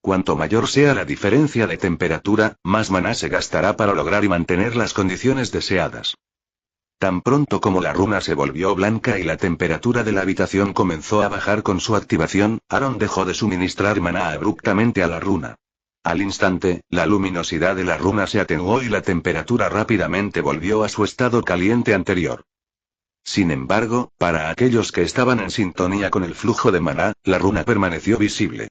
[SPEAKER 1] Cuanto mayor sea la diferencia de temperatura, más maná se gastará para lograr y mantener las condiciones deseadas. Tan pronto como la runa se volvió blanca y la temperatura de la habitación comenzó a bajar con su activación, Aaron dejó de suministrar maná abruptamente a la runa. Al instante, la luminosidad de la runa se atenuó y la temperatura rápidamente volvió a su estado caliente anterior. Sin embargo, para aquellos que estaban en sintonía con el flujo de maná, la runa permaneció visible.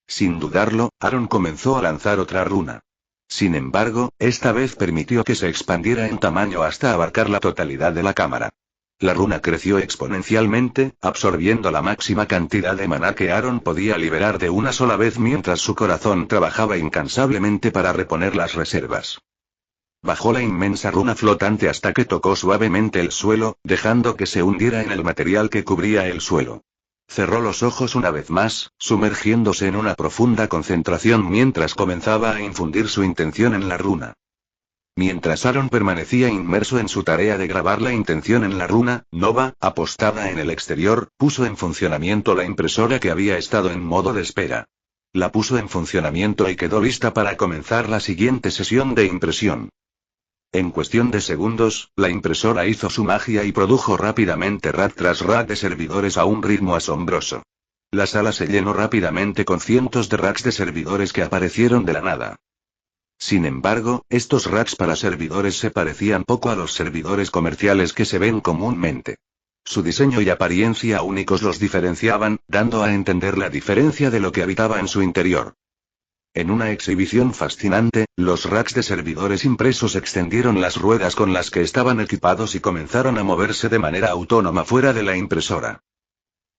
[SPEAKER 1] Sin dudarlo, Aaron comenzó a lanzar otra runa. Sin embargo, esta vez permitió que se expandiera en tamaño hasta abarcar la totalidad de la cámara. La runa creció exponencialmente, absorbiendo la máxima cantidad de maná que Aaron podía liberar de una sola vez mientras su corazón trabajaba incansablemente para reponer las reservas. Bajó la inmensa runa flotante hasta que tocó suavemente el suelo, dejando que se hundiera en el material que cubría el suelo. Cerró los ojos una vez más, sumergiéndose en una profunda concentración mientras comenzaba a infundir su intención en la runa. Mientras Aaron permanecía inmerso en su tarea de grabar la intención en la runa, Nova, apostada en el exterior, puso en funcionamiento la impresora que había estado en modo de espera. La puso en funcionamiento y quedó lista para comenzar la siguiente sesión de impresión. En cuestión de segundos, la impresora hizo su magia y produjo rápidamente rack tras rack de servidores a un ritmo asombroso. La sala se llenó rápidamente con cientos de racks de servidores que aparecieron de la nada. Sin embargo, estos racks para servidores se parecían poco a los servidores comerciales que se ven comúnmente. Su diseño y apariencia únicos los diferenciaban, dando a entender la diferencia de lo que habitaba en su interior. En una exhibición fascinante, los racks de servidores impresos extendieron las ruedas con las que estaban equipados y comenzaron a moverse de manera autónoma fuera de la impresora.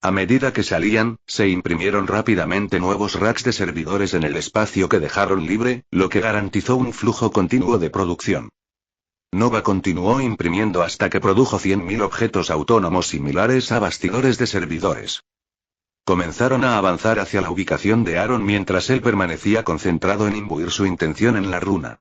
[SPEAKER 1] A medida que salían, se imprimieron rápidamente nuevos racks de servidores en el espacio que dejaron libre, lo que garantizó un flujo continuo de producción. Nova continuó imprimiendo hasta que produjo 100.000 objetos autónomos similares a bastidores de servidores. Comenzaron a avanzar hacia la ubicación de Aaron mientras él permanecía concentrado en imbuir su intención en la runa.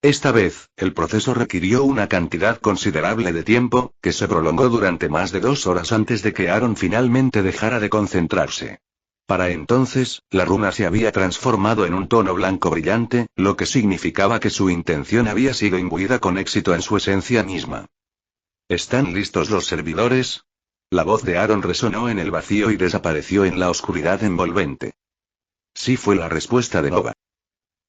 [SPEAKER 1] Esta vez, el proceso requirió una cantidad considerable de tiempo, que se prolongó durante más de 2 horas antes de que Aaron finalmente dejara de concentrarse. Para entonces, la runa se había transformado en un tono blanco brillante, lo que significaba que su intención había sido imbuida con éxito en su esencia misma. ¿Están listos los servidores? La voz de Aaron resonó en el vacío y desapareció en la oscuridad envolvente. Sí, fue la respuesta de Nova.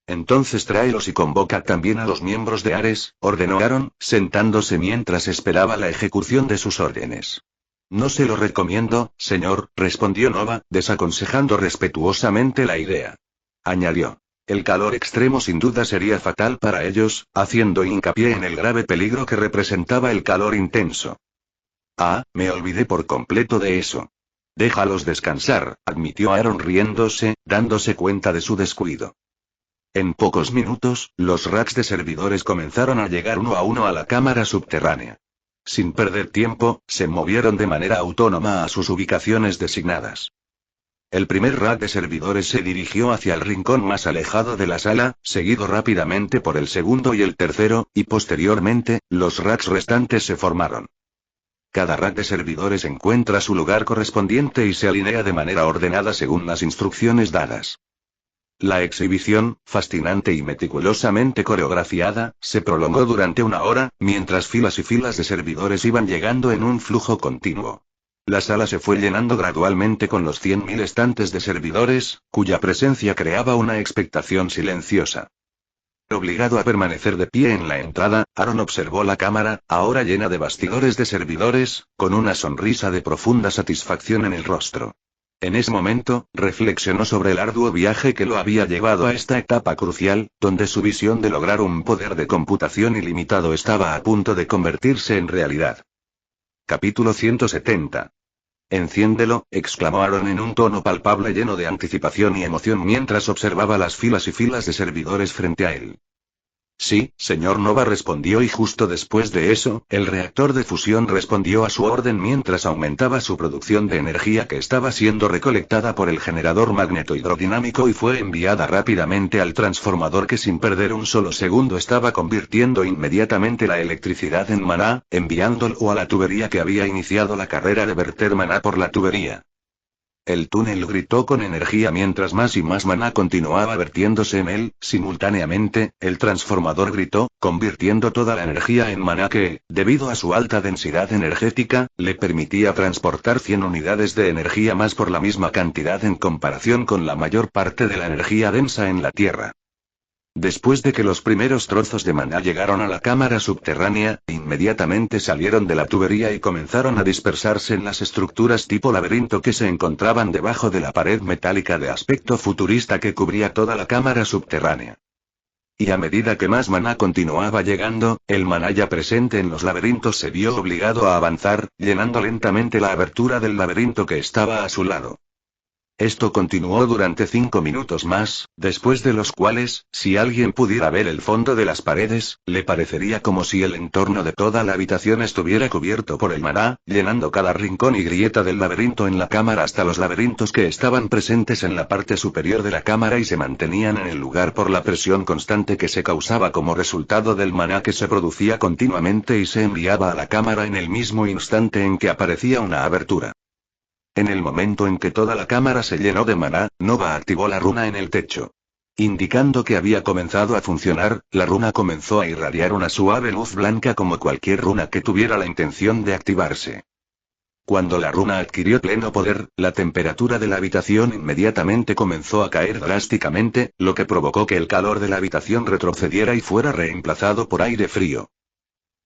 [SPEAKER 1] Entonces tráelos y convoca también a los miembros de Ares, ordenó Aaron, sentándose mientras esperaba la ejecución de sus órdenes. No se lo recomiendo, señor, respondió Nova, desaconsejando respetuosamente la idea. Añadió. El calor extremo sin duda sería fatal para ellos, haciendo hincapié en el grave peligro que representaba el calor intenso. Ah, me olvidé por completo de eso. Déjalos descansar, admitió Aaron riéndose, dándose cuenta de su descuido. En pocos minutos, los racks de servidores comenzaron a llegar uno a uno a la cámara subterránea. Sin perder tiempo, se movieron de manera autónoma a sus ubicaciones designadas. El primer rack de servidores se dirigió hacia el rincón más alejado de la sala, seguido rápidamente por el segundo y el tercero, y posteriormente, los racks restantes se formaron. Cada rack de servidores encuentra su lugar correspondiente y se alinea de manera ordenada según las instrucciones dadas. La exhibición, fascinante y meticulosamente coreografiada, se prolongó durante 1 hora, mientras filas y filas de servidores iban llegando en un flujo continuo. La sala se fue llenando gradualmente con los 100.000 estantes de servidores, cuya presencia creaba una expectación silenciosa. Obligado a permanecer de pie en la entrada, Aaron observó la cámara, ahora llena de bastidores de servidores, con una sonrisa de profunda satisfacción en el rostro. En ese momento, reflexionó sobre el arduo viaje que lo había llevado a esta etapa crucial, donde su visión de lograr un poder de computación ilimitado estaba a punto de convertirse en realidad. Capítulo 170. Enciéndelo, exclamó Aaron en un tono palpable lleno de anticipación y emoción mientras observaba las filas y filas de servidores frente a él. Sí, señor Nova respondió y justo después de eso, el reactor de fusión respondió a su orden mientras aumentaba su producción de energía que estaba siendo recolectada por el generador magneto-hidrodinámico y fue enviada rápidamente al transformador que sin perder un solo segundo estaba convirtiendo inmediatamente la electricidad en maná, enviándolo a la tubería que había iniciado la carrera de verter maná por la tubería. El túnel gritó con energía mientras más y más maná continuaba vertiéndose en él, simultáneamente, el transformador gritó, convirtiendo toda la energía en maná que, debido a su alta densidad energética, le permitía transportar 100 unidades de energía más por la misma cantidad en comparación con la mayor parte de la energía densa en la Tierra. Después de que los primeros trozos de maná llegaron a la cámara subterránea, inmediatamente salieron de la tubería y comenzaron a dispersarse en las estructuras tipo laberinto que se encontraban debajo de la pared metálica de aspecto futurista que cubría toda la cámara subterránea. Y a medida que más maná continuaba llegando, el maná ya presente en los laberintos se vio obligado a avanzar, llenando lentamente la abertura del laberinto que estaba a su lado. Esto continuó durante 5 minutos más, después de los cuales, si alguien pudiera ver el fondo de las paredes, le parecería como si el entorno de toda la habitación estuviera cubierto por el maná, llenando cada rincón y grieta del laberinto en la cámara hasta los laberintos que estaban presentes en la parte superior de la cámara y se mantenían en el lugar por la presión constante que se causaba como resultado del maná que se producía continuamente y se enviaba a la cámara en el mismo instante en que aparecía una abertura. En el momento en que toda la cámara se llenó de maná, Nova activó la runa en el techo. Indicando que había comenzado a funcionar, la runa comenzó a irradiar una suave luz blanca como cualquier runa que tuviera la intención de activarse. Cuando la runa adquirió pleno poder, la temperatura de la habitación inmediatamente comenzó a caer drásticamente, lo que provocó que el calor de la habitación retrocediera y fuera reemplazado por aire frío.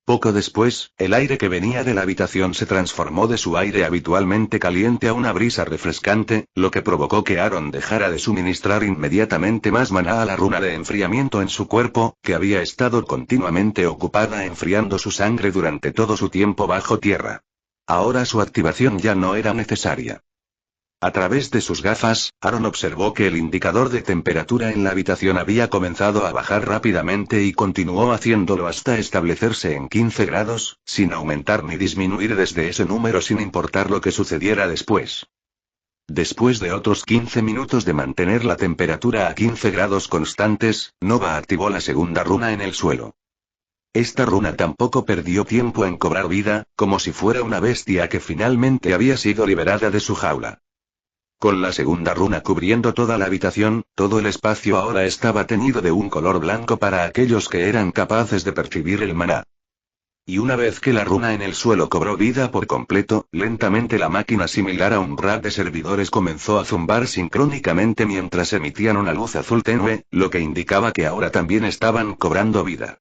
[SPEAKER 1] Poco después, el aire que venía de la habitación se transformó de su aire habitualmente caliente a una brisa refrescante, lo que provocó que Aaron dejara de suministrar inmediatamente más maná a la runa de enfriamiento en su cuerpo, que había estado continuamente ocupada enfriando su sangre durante todo su tiempo bajo tierra. Ahora su activación ya no era necesaria. A través de sus gafas, Aaron observó que el indicador de temperatura en la habitación había comenzado a bajar rápidamente y continuó haciéndolo hasta establecerse en 15 grados, sin aumentar ni disminuir desde ese número sin importar lo que sucediera después. Después de otros 15 minutos de mantener la temperatura a 15 grados constantes, Nova activó la segunda runa en el suelo. Esta runa tampoco perdió tiempo en cobrar vida, como si fuera una bestia que finalmente había sido liberada de su jaula. Con la segunda runa cubriendo toda la habitación, todo el espacio ahora estaba teñido de un color blanco para aquellos que eran capaces de percibir el maná. Y una vez que la runa en el suelo cobró vida por completo, lentamente la máquina similar a un rack de servidores comenzó a zumbar sincrónicamente mientras emitían una luz azul tenue, lo que indicaba que ahora también estaban cobrando vida.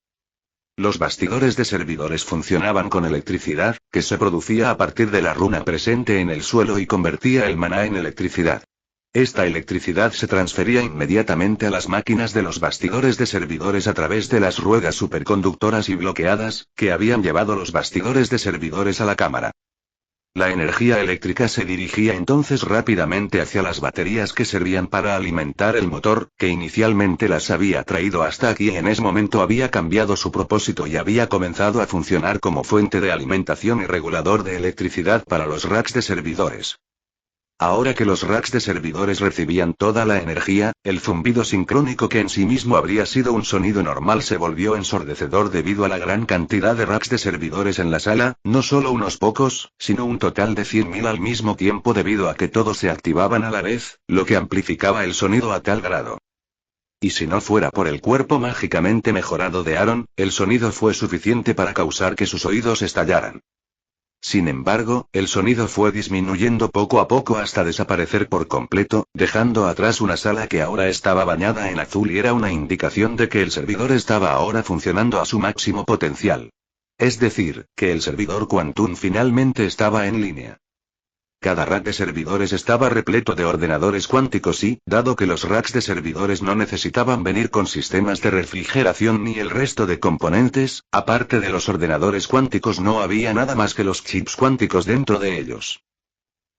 [SPEAKER 1] Los bastidores de servidores funcionaban con electricidad, que se producía a partir de la runa presente en el suelo y convertía el maná en electricidad. Esta electricidad se transfería inmediatamente a las máquinas de los bastidores de servidores a través de las ruedas superconductoras y bloqueadas, que habían llevado los bastidores de servidores a la cámara. La energía eléctrica se dirigía entonces rápidamente hacia las baterías que servían para alimentar el motor, que inicialmente las había traído hasta aquí y en ese momento había cambiado su propósito y había comenzado a funcionar como fuente de alimentación y regulador de electricidad para los racks de servidores. Ahora que los racks de servidores recibían toda la energía, el zumbido sincrónico que en sí mismo habría sido un sonido normal se volvió ensordecedor debido a la gran cantidad de racks de servidores en la sala, no solo unos pocos, sino un total de 100.000 al mismo tiempo debido a que todos se activaban a la vez, lo que amplificaba el sonido a tal grado. Y si no fuera por el cuerpo mágicamente mejorado de Aaron, el sonido fue suficiente para causar que sus oídos estallaran. Sin embargo, el sonido fue disminuyendo poco a poco hasta desaparecer por completo, dejando atrás una sala que ahora estaba bañada en azul y era una indicación de que el servidor estaba ahora funcionando a su máximo potencial. Es decir, que el servidor Quantum finalmente estaba en línea. Cada rack de servidores estaba repleto de ordenadores cuánticos y, dado que los racks de servidores no necesitaban venir con sistemas de refrigeración ni el resto de componentes, aparte de los ordenadores cuánticos no había nada más que los chips cuánticos dentro de ellos.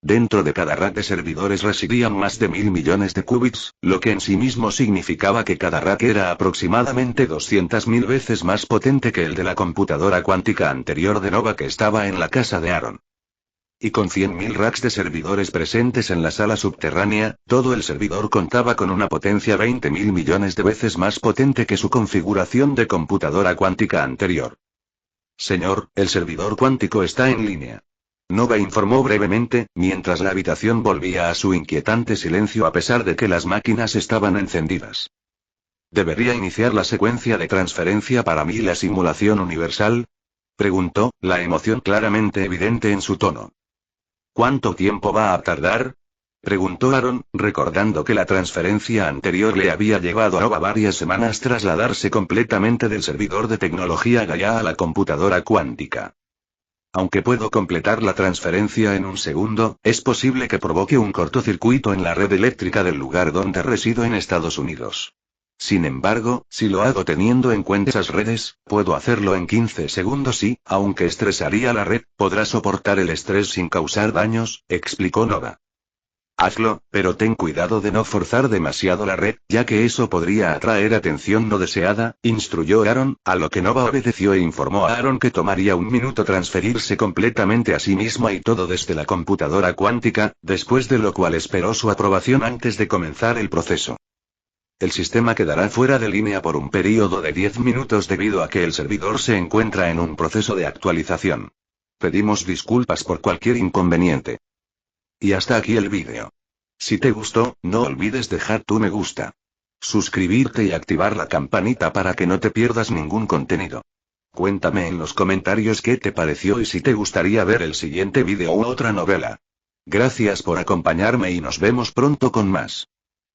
[SPEAKER 1] Dentro de cada rack de servidores residían más de 1.000 millones de qubits, lo que en sí mismo significaba que cada rack era aproximadamente 200.000 veces más potente que el de la computadora cuántica anterior de Nova que estaba en la casa de Aaron. Y con 100.000 racks de servidores presentes en la sala subterránea, todo el servidor contaba con una potencia 20.000 millones de veces más potente que su configuración de computadora cuántica anterior. Señor, el servidor cuántico está en línea. Nova informó brevemente, mientras la habitación volvía a su inquietante silencio a pesar de que las máquinas estaban encendidas. ¿Debería iniciar la secuencia de transferencia para mí la simulación universal? Preguntó, la emoción claramente evidente en su tono. ¿Cuánto tiempo va a tardar? Preguntó Aaron, recordando que la transferencia anterior le había llevado a Nova varias semanas trasladarse completamente del servidor de tecnología Gaia a la computadora cuántica. Aunque puedo completar la transferencia en un segundo, es posible que provoque un cortocircuito en la red eléctrica del lugar donde resido en Estados Unidos. Sin embargo, si lo hago teniendo en cuenta esas redes, puedo hacerlo en 15 segundos y, aunque estresaría la red, podrá soportar el estrés sin causar daños, explicó Nova. Hazlo, pero ten cuidado de no forzar demasiado la red, ya que eso podría atraer atención no deseada, instruyó Aaron, a lo que Nova obedeció e informó a Aaron que tomaría un minuto transferirse completamente a sí mismo y todo desde la computadora cuántica, después de lo cual esperó su aprobación antes de comenzar el proceso. El sistema quedará fuera de línea por un período de 10 minutos debido a que el servidor se encuentra en un proceso de actualización. Pedimos disculpas por cualquier inconveniente. Y hasta aquí el vídeo. Si te gustó, no olvides dejar tu me gusta. Suscribirte y activar la campanita para que no te pierdas ningún contenido. Cuéntame en los comentarios qué te pareció y si te gustaría ver el siguiente vídeo u otra novela. Gracias por acompañarme y nos vemos pronto con más.